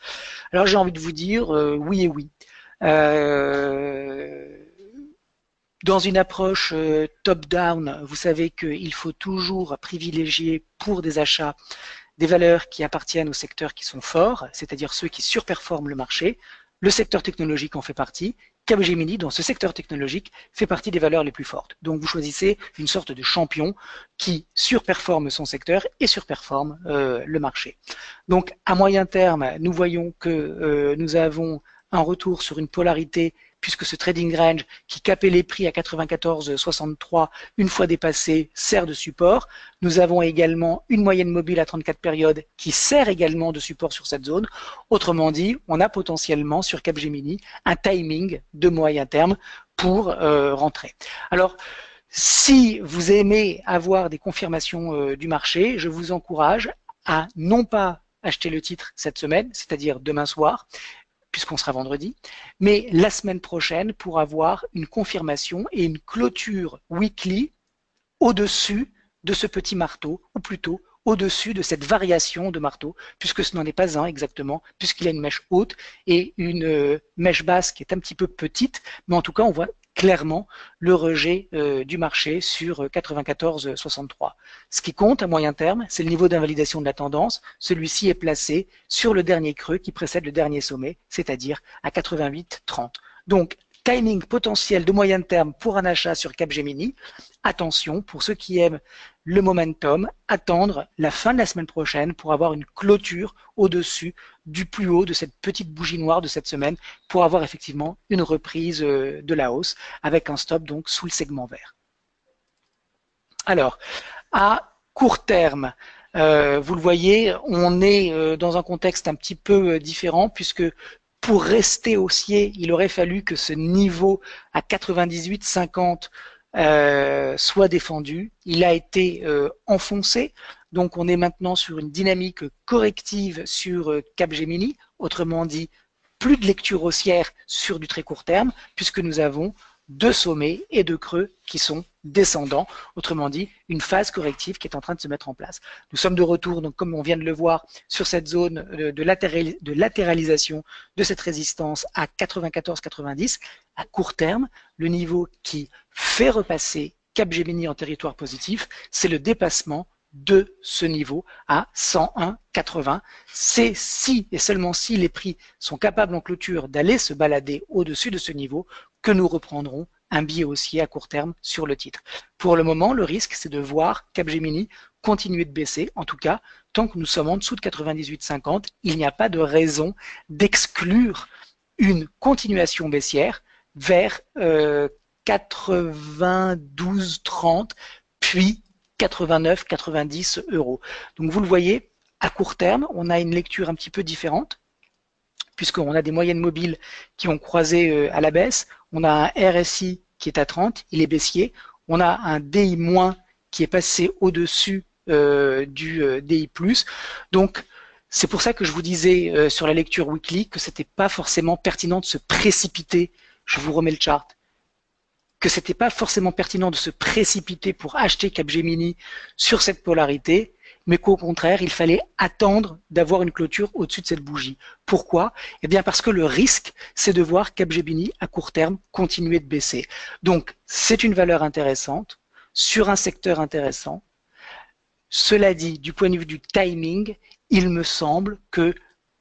Alors j'ai envie de vous dire oui et oui. Dans une approche top-down, vous savez qu'il faut toujours privilégier pour des achats des valeurs qui appartiennent aux secteurs qui sont forts, c'est-à-dire ceux qui surperforment le marché. Le secteur technologique en fait partie. Capgemini, dans ce secteur technologique, fait partie des valeurs les plus fortes. Donc vous choisissez une sorte de champion qui surperforme son secteur et surperforme le marché. Donc à moyen terme, nous voyons que nous avons un retour sur une polarité puisque ce trading range qui capait les prix à 94,63 une fois dépassé sert de support. Nous avons également une moyenne mobile à 34 périodes qui sert également de support sur cette zone. Autrement dit, on a potentiellement sur Capgemini un timing de moyen terme pour rentrer. Alors, si vous aimez avoir des confirmations du marché, je vous encourage à non pas acheter le titre cette semaine, c'est-à-dire demain soir, puisqu'on sera vendredi, mais la semaine prochaine pour avoir une confirmation et une clôture weekly au-dessus de ce petit marteau, ou plutôt au-dessus de cette variation de marteau, puisque ce n'en est pas un exactement, puisqu'il a une mèche haute et une mèche basse qui est un petit peu petite, mais en tout cas on voit clairement le rejet du marché sur 94,63. Ce qui compte à moyen terme, c'est le niveau d'invalidation de la tendance. Celui-ci est placé sur le dernier creux qui précède le dernier sommet, c'est-à-dire à 88,30. Donc, timing potentiel de moyen terme pour un achat sur Capgemini. Attention, pour ceux qui aiment le momentum, attendre la fin de la semaine prochaine pour avoir une clôture au-dessus du plus haut de cette petite bougie noire de cette semaine pour avoir effectivement une reprise de la hausse avec un stop donc sous le segment vert. Alors, à court terme, vous le voyez, on est dans un contexte un petit peu différent puisque pour rester haussier, il aurait fallu que ce niveau à 98,50 soit défendu. Il a été enfoncé. Donc on est maintenant sur une dynamique corrective sur Capgemini. Autrement dit, plus de lecture haussière sur du très court terme, puisque nous avons deux sommets et deux creux qui sont descendants, autrement dit une phase corrective qui est en train de se mettre en place. Nous sommes de retour, donc comme on vient de le voir, sur cette zone de latéralisation de cette résistance à 94,90 à court terme. Le niveau qui fait repasser Capgemini en territoire positif, c'est le dépassement de ce niveau à 101,80. C'est si et seulement si les prix sont capables en clôture d'aller se balader au-dessus de ce niveau que nous reprendrons un biais haussier à court terme sur le titre. Pour le moment, le risque, c'est de voir Capgemini continuer de baisser. En tout cas, tant que nous sommes en dessous de 98,50, il n'y a pas de raison d'exclure une continuation baissière vers 92,30, puis 89, 90 euros. Donc vous le voyez, à court terme, on a une lecture un petit peu différente, puisqu'on a des moyennes mobiles qui ont croisé à la baisse, on a un RSI qui est à 30, il est baissier, on a un DI- qui est passé au-dessus du DI+. Donc c'est pour ça que je vous disais sur la lecture weekly que c'était pas forcément pertinent de se précipiter, je vous remets le chart, que c'était pas forcément pertinent de se précipiter pour acheter Capgemini sur cette polarité, mais qu'au contraire, il fallait attendre d'avoir une clôture au-dessus de cette bougie. Pourquoi? Eh bien parce que le risque, c'est de voir Capgemini à court terme continuer de baisser. Donc, c'est une valeur intéressante, sur un secteur intéressant. Cela dit, du point de vue du timing, il me semble que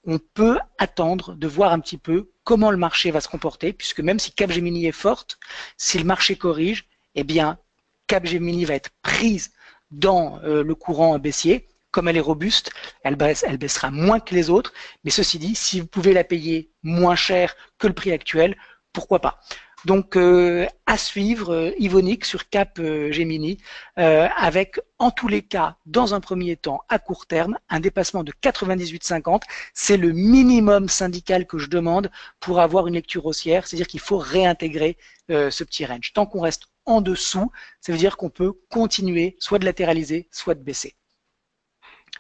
on peut attendre de voir un petit peu comment le marché va se comporter, puisque même si Capgemini est forte, si le marché corrige, eh bien, Capgemini va être prise dans le courant baissier. Comme elle est robuste, elle baissera moins que les autres. Mais ceci dit, si vous pouvez la payer moins cher que le prix actuel, pourquoi pas? Donc, à suivre, Yvonique sur Capgemini, avec en tous les cas, dans un premier temps, à court terme, un dépassement de 98,50. C'est le minimum syndical que je demande pour avoir une lecture haussière, c'est-à-dire qu'il faut réintégrer ce petit range. Tant qu'on reste en dessous, ça veut dire qu'on peut continuer soit de latéraliser, soit de baisser.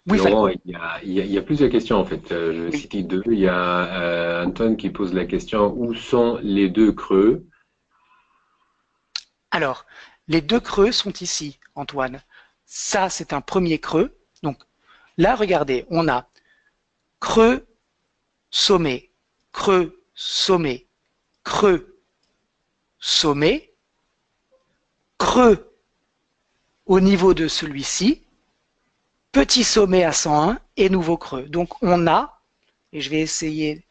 Oui, Laurent, il y a plusieurs questions en fait. Je vais citer deux. Il y a Antoine qui pose la question, où sont les deux creux? Alors, les deux creux sont ici, Antoine. Ça, c'est un premier creux. Donc là, regardez, on a creux, sommet, creux, sommet, creux, sommet, creux au niveau de celui-ci, petit sommet à 101 et nouveau creux. Donc on a, et je vais essayer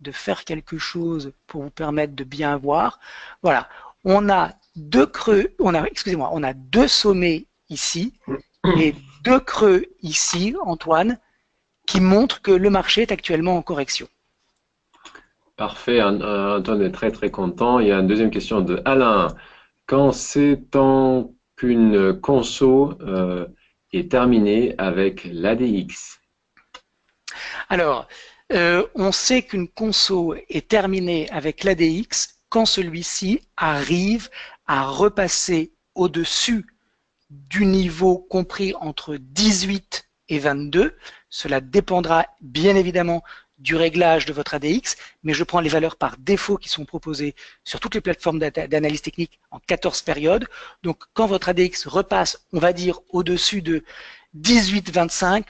de faire quelque chose pour vous permettre de bien voir, voilà, on a deux creux, on a deux sommets ici et deux creux ici, Antoine, qui montrent que le marché est actuellement en correction. Parfait, Antoine est très très content. Il y a une deuxième question de Alain. Quand sait-on qu'une conso est terminée avec l'ADX? Alors, on sait qu'une conso est terminée avec l'ADX quand celui-ci arrive à repasser au-dessus du niveau compris entre 18 et 22. Cela dépendra bien évidemment du réglage de votre ADX, mais je prends les valeurs par défaut qui sont proposées sur toutes les plateformes d'analyse technique en 14 périodes. Donc, quand votre ADX repasse, on va dire, au-dessus de 18-25,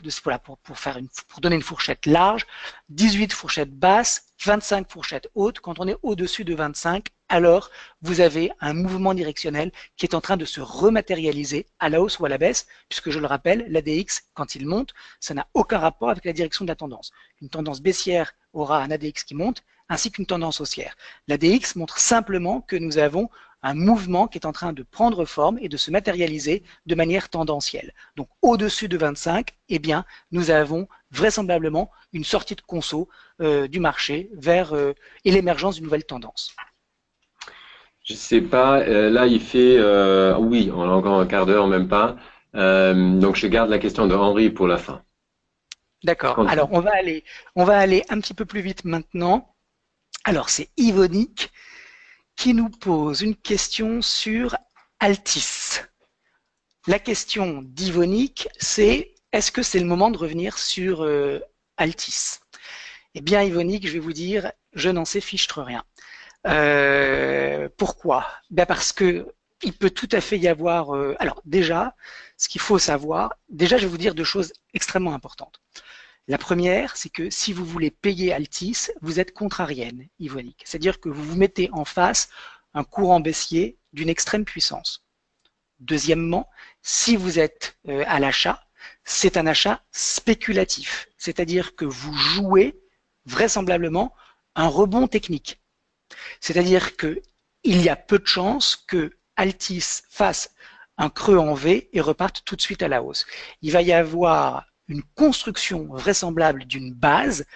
pour donner une fourchette large, 18 fourchettes basses, 25 fourchettes hautes. Quand on est au-dessus de 25, alors vous avez un mouvement directionnel qui est en train de se rematérialiser à la hausse ou à la baisse, puisque je le rappelle, l'ADX, quand il monte, ça n'a aucun rapport avec la direction de la tendance. Une tendance baissière aura un ADX qui monte, ainsi qu'une tendance haussière. L'ADX montre simplement que nous avons un mouvement qui est en train de prendre forme et de se matérialiser de manière tendancielle. Donc au-dessus de 25, eh bien, nous avons vraisemblablement une sortie de conso du marché vers et l'émergence d'une nouvelle tendance. Je sais pas, là il fait, oui, on a encore un quart d'heure, même pas. Donc je garde la question de Henri pour la fin. D'accord. Alors on va aller un petit peu plus vite maintenant. Alors c'est Yvonique qui nous pose une question sur Altis. La question d'Yvonique, c'est est-ce que c'est le moment de revenir sur Altis? Eh bien, Yvonique, je vais vous dire, je n'en sais fichtre rien. Pourquoi? Ben parce que il peut tout à fait y avoir. Alors déjà, ce qu'il faut savoir, déjà, je vais vous dire deux choses extrêmement importantes. La première, c'est que si vous voulez payer Altis, vous êtes contrarienne, Yvonique. C'est-à-dire que vous vous mettez en face un courant baissier d'une extrême puissance. Deuxièmement, si vous êtes à l'achat, c'est un achat spéculatif. C'est-à-dire que vous jouez vraisemblablement un rebond technique. C'est-à-dire qu'il y a peu de chances que Altis fasse un creux en V et reparte tout de suite à la hausse. Il va y avoir une construction vraisemblable d'une base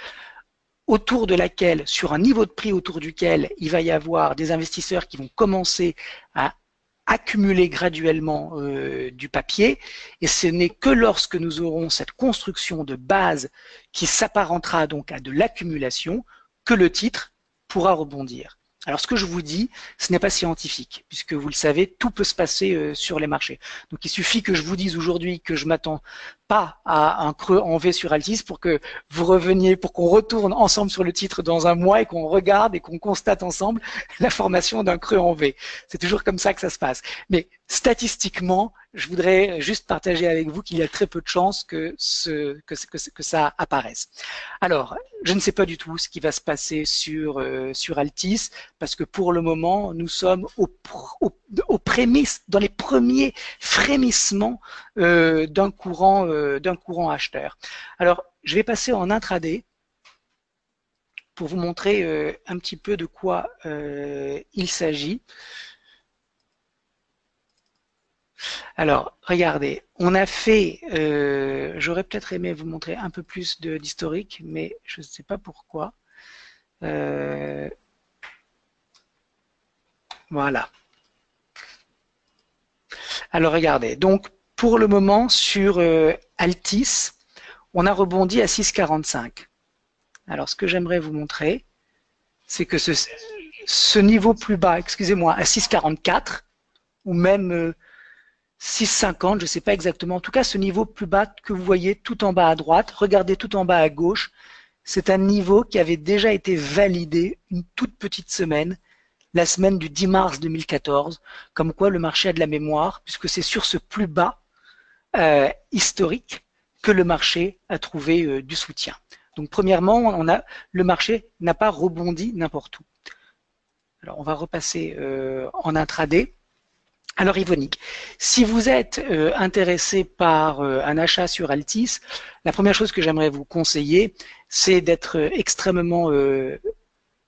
autour de laquelle, sur un niveau de prix autour duquel il va y avoir des investisseurs qui vont commencer à accumuler graduellement du papier, et ce n'est que lorsque nous aurons cette construction de base qui s'apparentera donc à de l'accumulation que le titre pourra rebondir. Alors ce que je vous dis, ce n'est pas scientifique, puisque vous le savez, tout peut se passer sur les marchés. Donc il suffit que je vous dise aujourd'hui que je m'attends pas à un creux en V sur Altis pour que vous reveniez, pour qu'on retourne ensemble sur le titre dans un mois et qu'on regarde et qu'on constate ensemble la formation d'un creux en V. C'est toujours comme ça que ça se passe. Mais statistiquement, je voudrais juste partager avec vous qu'il y a très peu de chances que ça apparaisse. Alors, je ne sais pas du tout ce qui va se passer sur Altis, parce que pour le moment, nous sommes aux prémices, dans les premiers frémissements d'un courant acheteur. Alors, je vais passer en intraday pour vous montrer un petit peu de quoi il s'agit. Alors, regardez, on a fait, j'aurais peut-être aimé vous montrer un peu plus d'historique, mais je ne sais pas pourquoi. Voilà. Alors, regardez, donc pour le moment, sur Altis, on a rebondi à 6,45. Alors, ce que j'aimerais vous montrer, c'est que ce niveau plus bas, excusez-moi, à 6,44, ou même 6,50, je ne sais pas exactement. En tout cas, ce niveau plus bas que vous voyez tout en bas à droite, regardez tout en bas à gauche, c'est un niveau qui avait déjà été validé une toute petite semaine, la semaine du 10 mars 2014, comme quoi le marché a de la mémoire, puisque c'est sur ce plus bas historique que le marché a trouvé du soutien. Donc premièrement, le marché n'a pas rebondi n'importe où. Alors on va repasser en intraday. Alors Yvonique, si vous êtes intéressé par un achat sur Altis, la première chose que j'aimerais vous conseiller, c'est d'être extrêmement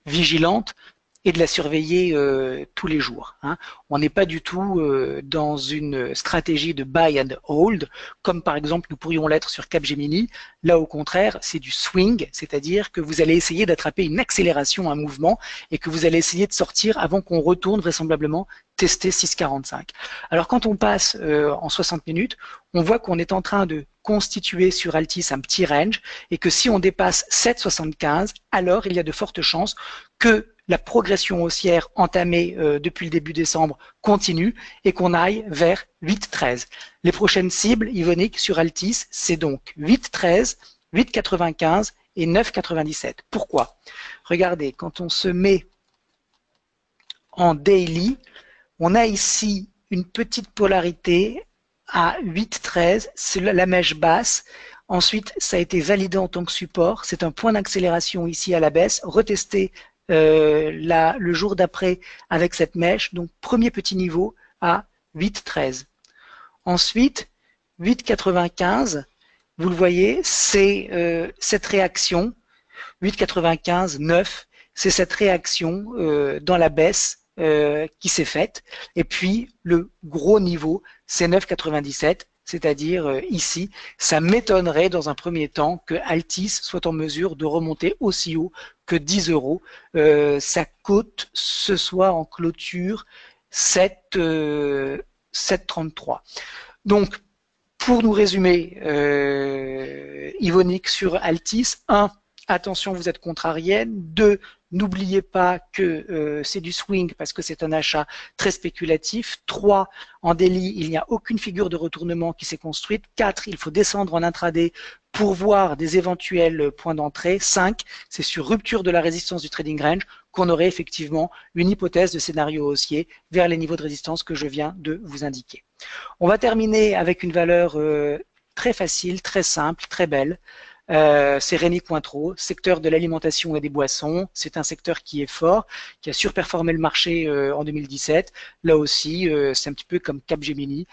vigilante et de la surveiller tous les jours. Hein. On n'est pas du tout dans une stratégie de buy and hold, comme par exemple nous pourrions l'être sur Capgemini. Là, au contraire, c'est du swing, c'est-à-dire que vous allez essayer d'attraper une accélération, un mouvement, et que vous allez essayer de sortir avant qu'on retourne vraisemblablement tester 6,45. Alors quand on passe en 60 minutes, on voit qu'on est en train de constituer sur Altis un petit range et que si on dépasse 7,75, alors il y a de fortes chances que la progression haussière entamée depuis le début décembre continue et qu'on aille vers 8,13. Les prochaines cibles, Yvonique, sur Altis, c'est donc 8,13, 8,95 et 9,97. Pourquoi? Regardez, quand on se met en daily, on a ici une petite polarité à 8,13, c'est la mèche basse. Ensuite, ça a été validé en tant que support. C'est un point d'accélération ici à la baisse, retesté le jour d'après avec cette mèche. Donc, premier petit niveau à 8,13. Ensuite, 8,95, vous le voyez, c'est cette réaction. 8,95, 9, c'est cette réaction dans la baisse qui s'est faite. Et puis, le gros niveau, c'est 9,97, c'est-à-dire ici, ça m'étonnerait dans un premier temps que Altis soit en mesure de remonter aussi haut que 10 euros. Ça cote ce soir en clôture 7,33. Donc, pour nous résumer, Yvonique sur Altis, 1, attention, vous êtes contrarienne. 2, n'oubliez pas que c'est du swing parce que c'est un achat très spéculatif. 3, en daily, il n'y a aucune figure de retournement qui s'est construite. 4, il faut descendre en intraday pour voir des éventuels points d'entrée. 5, c'est sur rupture de la résistance du trading range qu'on aurait effectivement une hypothèse de scénario haussier vers les niveaux de résistance que je viens de vous indiquer. On va terminer avec une valeur très facile, très simple, très belle. C'est Rémy Cointreau, secteur de l'alimentation et des boissons. C'est un secteur qui est fort, qui a surperformé le marché en 2017. Là aussi, c'est un petit peu comme Capgemini.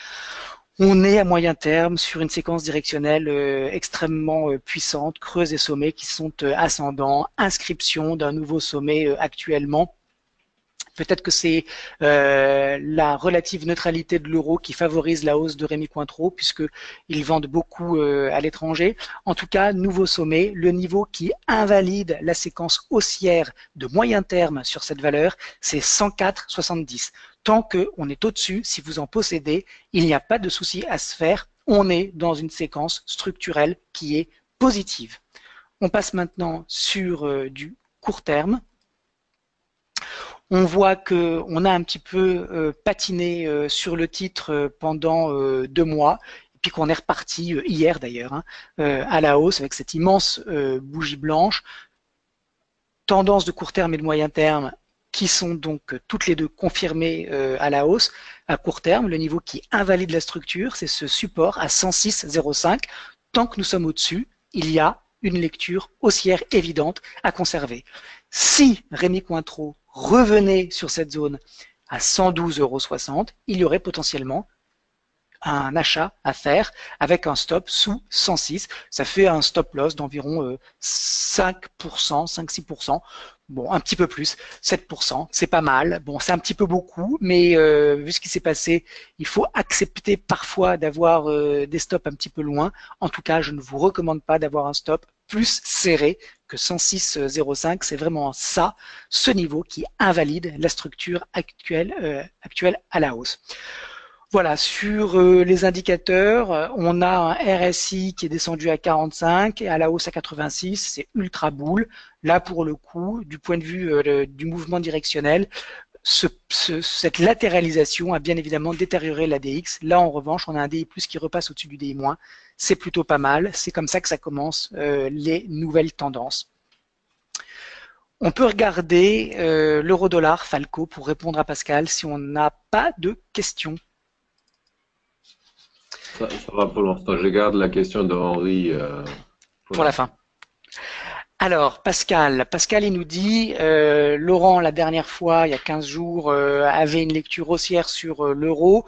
On est à moyen terme sur une séquence directionnelle extrêmement puissante, creuse et sommet qui sont ascendants, inscription d'un nouveau sommet actuellement. Peut-être que c'est la relative neutralité de l'euro qui favorise la hausse de Rémy Cointreau puisqu'ils vendent beaucoup à l'étranger. En tout cas, nouveau sommet, le niveau qui invalide la séquence haussière de moyen terme sur cette valeur, c'est 104,70. Tant qu'on est au-dessus, si vous en possédez, il n'y a pas de souci à se faire. On est dans une séquence structurelle qui est positive. On passe maintenant sur du court terme. On voit qu'on a un petit peu patiné sur le titre pendant 2 mois, et puis qu'on est reparti hier d'ailleurs à la hausse avec cette immense bougie blanche. Tendance de court terme et de moyen terme qui sont donc toutes les deux confirmées à la hausse. À court terme, le niveau qui invalide la structure, c'est ce support à 106,05. Tant que nous sommes au-dessus, il y a une lecture haussière évidente à conserver. Si Rémy Cointreau revenait sur cette zone à 112,60 €, il y aurait potentiellement un achat à faire avec un stop sous 106. Ça fait un stop loss d'environ 5%, 5-6%. Bon, un petit peu plus, 7%, c'est pas mal. Bon, c'est un petit peu beaucoup, mais vu ce qui s'est passé, il faut accepter parfois d'avoir des stops un petit peu loin. En tout cas, je ne vous recommande pas d'avoir un stop plus serré que 106,05. C'est vraiment ça, ce niveau qui invalide la structure actuelle à la hausse. Voilà, sur les indicateurs, on a un RSI qui est descendu à 45 et à la hausse à 86, c'est ultra bull. Là, pour le coup, du point de vue du mouvement directionnel, cette latéralisation a bien évidemment détérioré la DX. Là, en revanche, on a un DI+, qui repasse au-dessus du DI-. C'est plutôt pas mal. C'est comme ça que ça commence les nouvelles tendances. On peut regarder l'euro-dollar Falco pour répondre à Pascal si on n'a pas de questions. Ça va pour l'instant. Je garde la question de Henri pour la fin. Alors, Pascal, il nous dit, Laurent, la dernière fois, il y a 15 jours, avait une lecture haussière sur l'euro.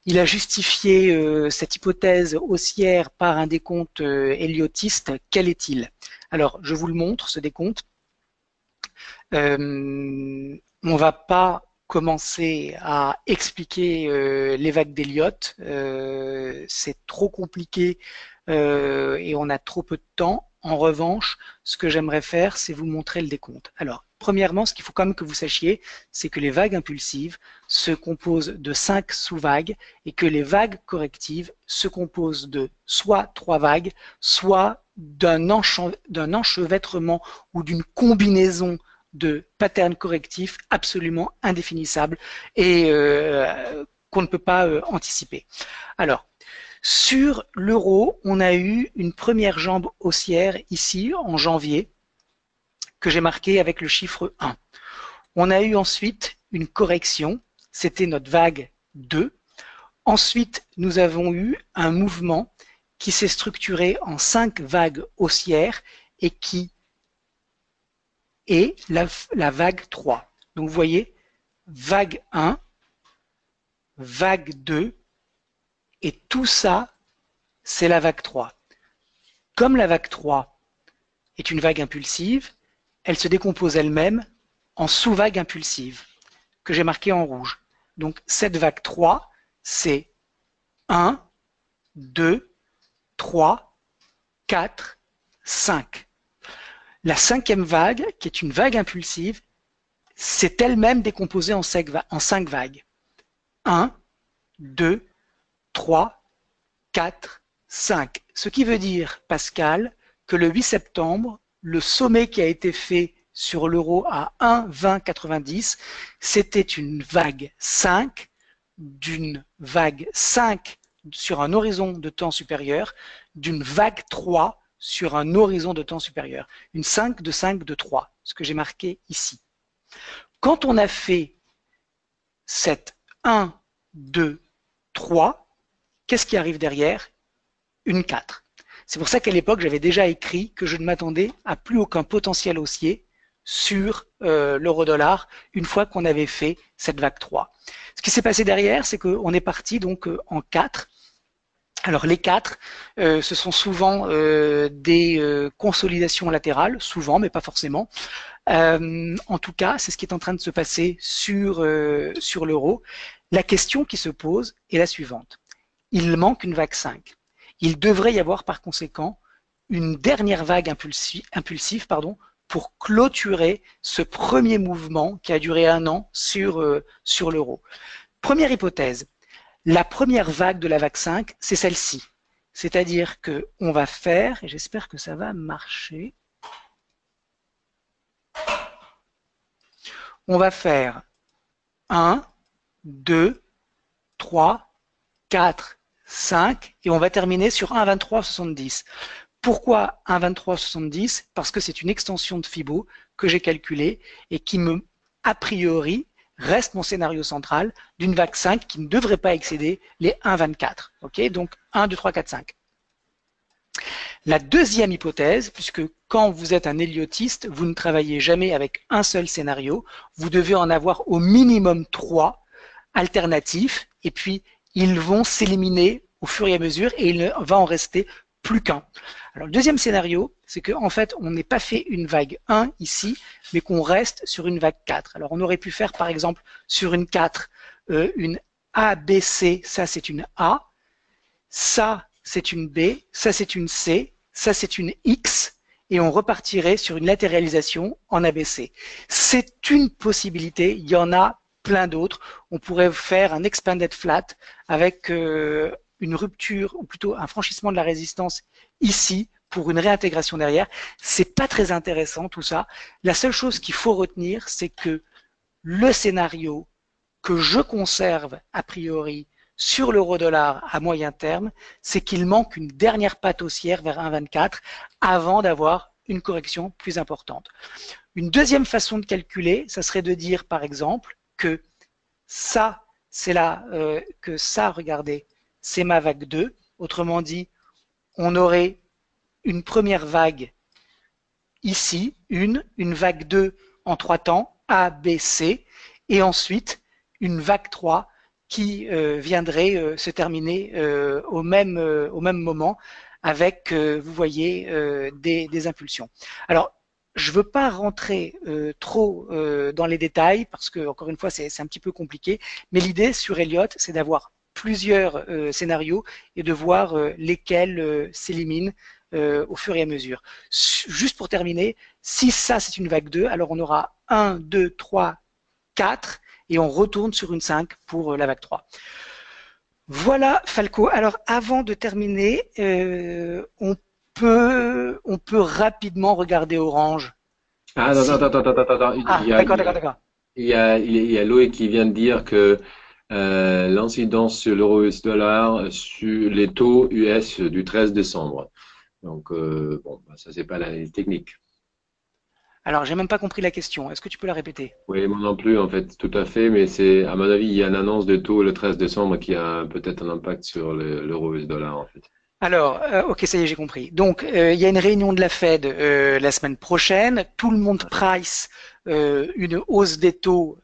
Il a justifié cette hypothèse haussière par un décompte héliotiste. Quel est-il? Alors, je vous le montre, ce décompte. On on va pas commencer à expliquer les vagues d'Elliott. C'est trop compliqué et on a trop peu de temps. En revanche, ce que j'aimerais faire, c'est vous montrer le décompte. Alors, premièrement, ce qu'il faut quand même que vous sachiez, c'est que les vagues impulsives se composent de 5 sous-vagues et que les vagues correctives se composent de soit 3 vagues, soit d'un enchevêtrement ou d'une combinaison de patterns correctifs absolument indéfinissables et qu'on ne peut pas anticiper. Alors, sur l'euro, on a eu une première jambe haussière ici en janvier que j'ai marquée avec le chiffre 1. On a eu ensuite une correction, c'était notre vague 2. Ensuite, nous avons eu un mouvement qui s'est structuré en 5 vagues haussières et qui est la vague 3. Donc vous voyez, vague 1, vague 2, et tout ça, c'est la vague 3. Comme la vague 3 est une vague impulsive, elle se décompose elle-même en sous-vagues impulsives, que j'ai marquées en rouge. Donc cette vague 3, c'est 1, 2, 3, 4, 5. La cinquième vague, qui est une vague impulsive, c'est elle-même décomposée en 5 vagues. 1, 2, 3, 4, 5. Ce qui veut dire, Pascal, que le 8 septembre, le sommet qui a été fait sur l'euro à 1,2090, c'était une vague 5, d'une vague 5 sur un horizon de temps supérieur, d'une vague 3 sur un horizon de temps supérieur. Une 5 de 5 de 3, ce que j'ai marqué ici. Quand on a fait cette 1, 2, 3, qu'est-ce qui arrive derrière? Une 4. C'est pour ça qu'à l'époque, j'avais déjà écrit que je ne m'attendais à plus aucun potentiel haussier sur l'euro-dollar une fois qu'on avait fait cette vague 3. Ce qui s'est passé derrière, c'est qu'on est parti donc en 4. Alors les 4, ce sont souvent des consolidations latérales, souvent, mais pas forcément. En tout cas, c'est ce qui est en train de se passer sur l'euro. La question qui se pose est la suivante. Il manque une vague 5. Il devrait y avoir par conséquent une dernière vague impulsive pour clôturer ce premier mouvement qui a duré 1 an sur l'euro. Première hypothèse, la première vague de la vague 5, c'est celle-ci. C'est-à-dire qu'on va faire, et j'espère que ça va marcher, on va faire 1, 2, 3, 4, 5 et on va terminer sur 1,2370. Pourquoi 1,2370? Parce que c'est une extension de Fibo que j'ai calculée et qui a priori, reste mon scénario central d'une vague 5 qui ne devrait pas excéder les 1,24. Okay, donc 1, 2, 3, 4, 5. La deuxième hypothèse, puisque quand vous êtes un elliotiste, vous ne travaillez jamais avec un seul scénario, vous devez en avoir au minimum 3 alternatifs et puis ils vont s'éliminer au fur et à mesure et il ne va en rester plus qu'un. Alors le deuxième scénario, c'est qu'en fait, on n'ait pas fait une vague 1 ici, mais qu'on reste sur une vague 4. Alors on aurait pu faire par exemple sur une 4, une ABC, ça c'est une A, ça c'est une B, ça c'est une C, ça c'est une X, et on repartirait sur une latéralisation en ABC. C'est une possibilité, il y en a plein d'autres. On pourrait faire un expanded flat avec une rupture, ou plutôt un franchissement de la résistance ici pour une réintégration derrière. C'est pas très intéressant tout ça. La seule chose qu'il faut retenir, c'est que le scénario que je conserve a priori sur l'euro-dollar à moyen terme, c'est qu'il manque une dernière patte haussière vers 1,24 avant d'avoir une correction plus importante. Une deuxième façon de calculer, ça serait de dire par exemple que ça, c'est là, que ça, regardez, c'est ma vague 2. Autrement dit, on aurait une première vague ici, une vague 2 en 3 temps, A, B, C, et ensuite une vague 3 qui viendrait se terminer au même moment avec, vous voyez, des impulsions. Alors, je veux pas rentrer trop dans les détails parce que, encore une fois, c'est un petit peu compliqué. Mais l'idée sur Elliott, c'est d'avoir plusieurs scénarios et de voir lesquels s'éliminent au fur et à mesure. Juste pour terminer, si ça c'est une vague 2, alors on aura 1, 2, 3, 4 et on retourne sur une 5 pour la vague 3. Voilà Falco. Alors avant de terminer, on peut rapidement regarder Orange. Ah, non, Si... attends, attends, attends, attends. Ah, d'accord, d'accord, d'accord. Il y a Loïc qui vient de dire que l'incidence sur l'euro US dollar sur les taux US du 13 décembre. Donc, bon, bah, ça, c'est pas l'analyse technique. Alors, j'ai même pas compris la question. Est-ce que tu peux la répéter? Oui, moi non plus, en fait, tout à fait, mais c'est, à mon avis, il y a une annonce de taux le 13 décembre qui a peut-être un impact sur l'euro US dollar, en fait. Alors, ok, ça y est, j'ai compris. Donc, il y a une réunion de la Fed la semaine prochaine. Tout le monde price une hausse des taux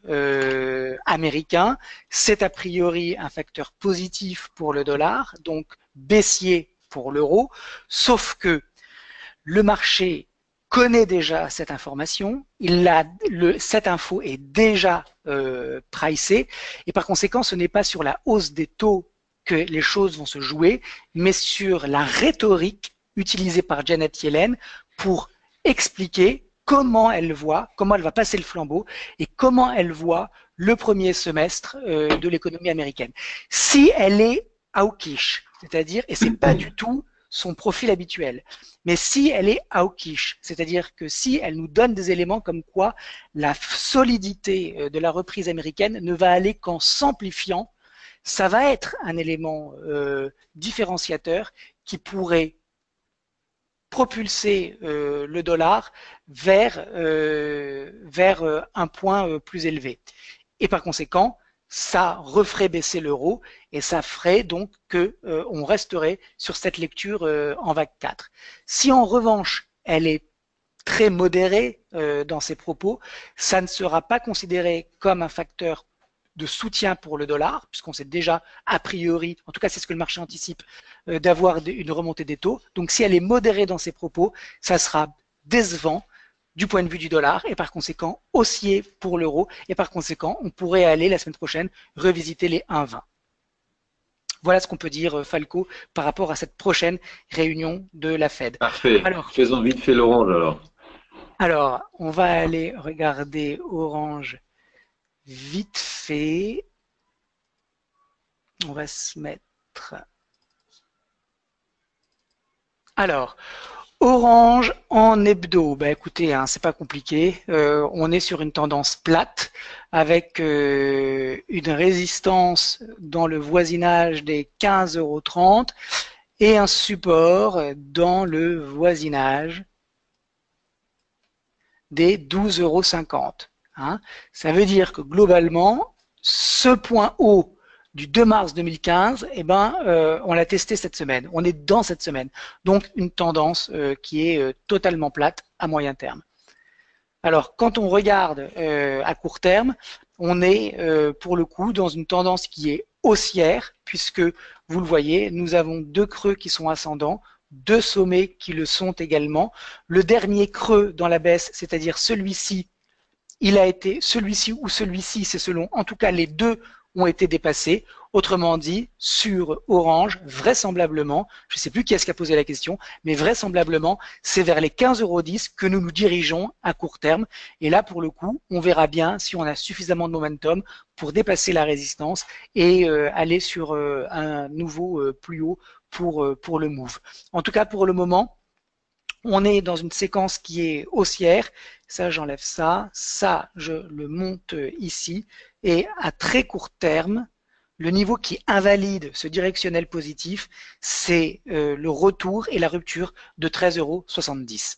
américains. C'est a priori un facteur positif pour le dollar, donc baissier pour l'euro. Sauf que le marché connaît déjà cette information, cette info est déjà pricée, et par conséquent, ce n'est pas sur la hausse des taux que les choses vont se jouer, mais sur la rhétorique utilisée par Janet Yellen pour expliquer comment elle va passer le flambeau et comment elle voit le premier semestre de l'économie américaine. Si elle est hawkish, c'est-à-dire, et c'est pas du tout son profil habituel. Mais si elle est hawkish, c'est-à-dire que si elle nous donne des éléments comme quoi la solidité de la reprise américaine ne va aller qu'en s'amplifiant, ça va être un élément différenciateur qui pourrait propulser le dollar vers un point plus élevé. Et par conséquent, ça referait baisser l'euro et ça ferait donc que on resterait sur cette lecture en vague 4. Si en revanche, elle est très modérée dans ses propos, ça ne sera pas considéré comme un facteur de soutien pour le dollar, puisqu'on sait déjà a priori, en tout cas c'est ce que le marché anticipe, d'avoir une remontée des taux. Donc si elle est modérée dans ses propos, ça sera décevant du point de vue du dollar et par conséquent haussier pour l'euro et par conséquent on pourrait aller la semaine prochaine revisiter les 1,20. Voilà ce qu'on peut dire Falco par rapport à cette prochaine réunion de la Fed. Parfait. Alors, Faisons vite fait l'orange, alors. on va aller regarder Orange vite fait. On va se mettre. Alors, Orange en hebdo, bah écoutez, hein, c'est pas compliqué. On est sur une tendance plate avec une résistance dans le voisinage des 15,30 € et un support dans le voisinage des 12,50 €. Hein. Ça veut dire que globalement, ce point haut du 2 mars 2015, eh ben, on l'a testé cette semaine. On est dans cette semaine. Donc, une tendance qui est totalement plate à moyen terme. Alors, quand on regarde à court terme, on est pour le coup dans une tendance qui est haussière, puisque vous le voyez, nous avons deux creux qui sont ascendants, deux sommets qui le sont également. Le dernier creux dans la baisse, c'est-à-dire celui-ci, il a été celui-ci ou celui-ci, c'est selon, en tout cas les deux ont été dépassés. Autrement dit, sur Orange, vraisemblablement, je ne sais plus qui est-ce qui a posé la question, mais vraisemblablement, c'est vers les 15,10 € que nous nous dirigeons à court terme. Et là, pour le coup, on verra bien si on a suffisamment de momentum pour dépasser la résistance et aller sur un nouveau plus haut pour le move. En tout cas, pour le moment, on est dans une séquence qui est haussière. Ça, j'enlève ça. Ça, je le monte ici. Et à très court terme, le niveau qui invalide ce directionnel positif, c'est le retour et la rupture de 13,70 €.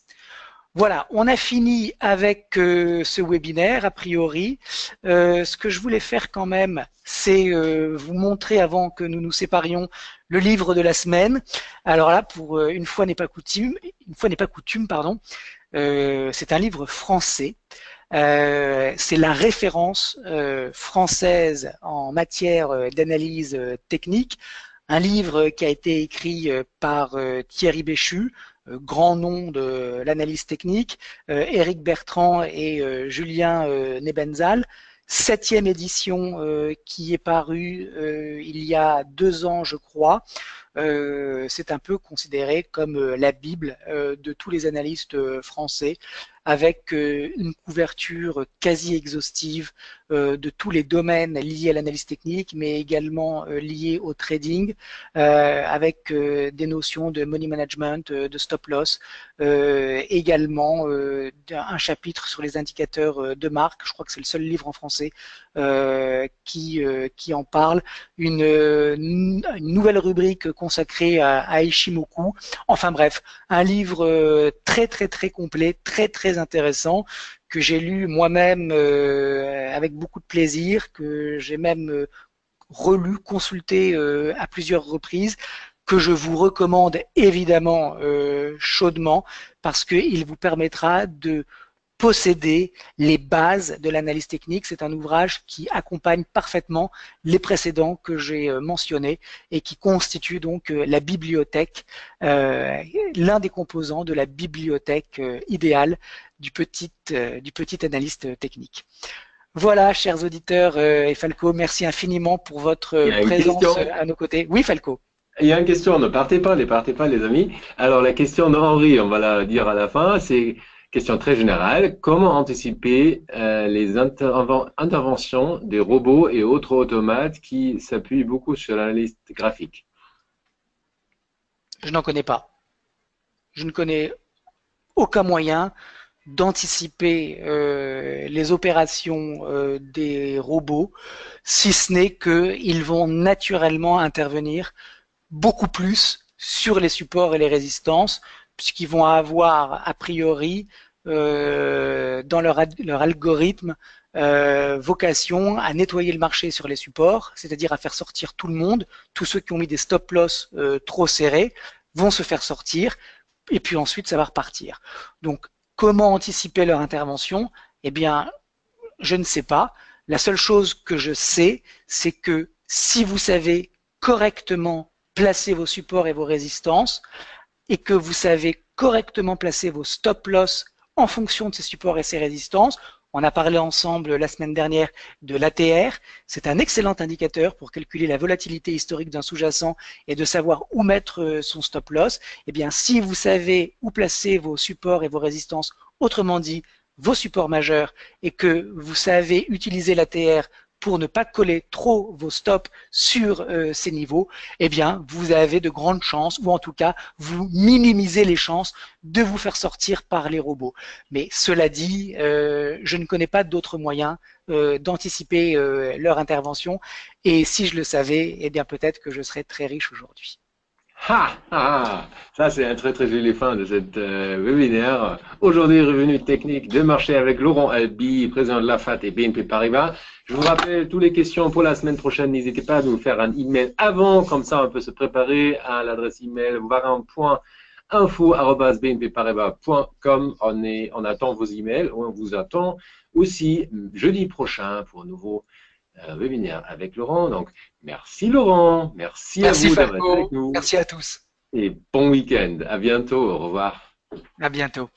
Voilà, on a fini avec ce webinaire, a priori. Ce que je voulais faire quand même, c'est vous montrer avant que nous nous séparions le livre de la semaine. Alors là, pour une fois n'est pas coutume, pardon, c'est un livre français. C'est la référence française en matière d'analyse technique. Un livre qui a été écrit par Thierry Béchu, grands noms de l'analyse technique, Éric Bertrand et Julien Nebenzal. 7e édition qui est parue il y a 2 ans, je crois. C'est un peu considéré comme la Bible de tous les analystes français, avec une couverture quasi exhaustive de tous les domaines liés à l'analyse technique, mais également liés au trading, avec des notions de money management, de stop loss, également un chapitre sur les indicateurs de marque. Je crois que c'est le seul livre en français qui en parle. Une nouvelle rubrique consacrée à Ishimoku. Enfin bref, un livre très très très complet, très très intéressant, que j'ai lu moi-même avec beaucoup de plaisir, que j'ai même relu, consulté à plusieurs reprises, que je vous recommande évidemment chaudement, parce qu'il vous permettra de posséder les bases de l'analyse technique. C'est un ouvrage qui accompagne parfaitement les précédents que j'ai mentionnés et qui constitue donc la bibliothèque, l'un des composants de la bibliothèque idéale du petit analyste technique. Voilà, chers auditeurs et Falco, merci infiniment pour votre présence à nos côtés. Oui, Falco. Il y a une question, ne partez pas les amis. Alors la question d'Henri, on va la dire à la fin, c'est question très générale. Comment anticiper les interventions des robots et autres automates qui s'appuient beaucoup sur l'analyse graphique? Je n'en connais pas. Je ne connais aucun moyen d'anticiper les opérations des robots, si ce n'est qu'ils vont naturellement intervenir beaucoup plus sur les supports et les résistances, puisqu'ils vont avoir a priori dans leur algorithme vocation à nettoyer le marché sur les supports, c'est-à-dire à faire sortir tout le monde. Tous ceux qui ont mis des stop-loss trop serrés vont se faire sortir, et puis ensuite ça va repartir. Donc comment anticiper leur intervention? Eh bien, je ne sais pas. La seule chose que je sais, c'est que si vous savez correctement placer vos supports et vos résistances, et que vous savez correctement placer vos stop-loss en fonction de ces supports et ces résistances. On a parlé ensemble la semaine dernière de l'ATR. C'est un excellent indicateur pour calculer la volatilité historique d'un sous-jacent et de savoir où mettre son stop-loss. Eh bien, si vous savez où placer vos supports et vos résistances, autrement dit, vos supports majeurs, et que vous savez utiliser l'ATR pour ne pas coller trop vos stops sur ces niveaux, eh bien, vous avez de grandes chances, ou en tout cas, vous minimisez les chances de vous faire sortir par les robots. Mais cela dit, je ne connais pas d'autres moyens d'anticiper leur intervention, et si je le savais, eh bien, peut-être que je serais très riche aujourd'hui. Ça c'est un très très joli fin de cette webinaire. Aujourd'hui, revenu technique de marché avec Laurent Albi, président de l'AFAT et BNP Paribas. Je vous rappelle, toutes les questions pour la semaine prochaine, n'hésitez pas à nous faire un email avant, comme ça on peut se préparer à l'adresse email varin.info@bnpparibas.com. On attend vos emails, on vous attend aussi jeudi prochain pour un nouveau webinaire avec Laurent. Donc, merci Laurent, merci à vous d'avoir été avec nous. Merci à tous. Et bon week-end. À bientôt. Au revoir. À bientôt.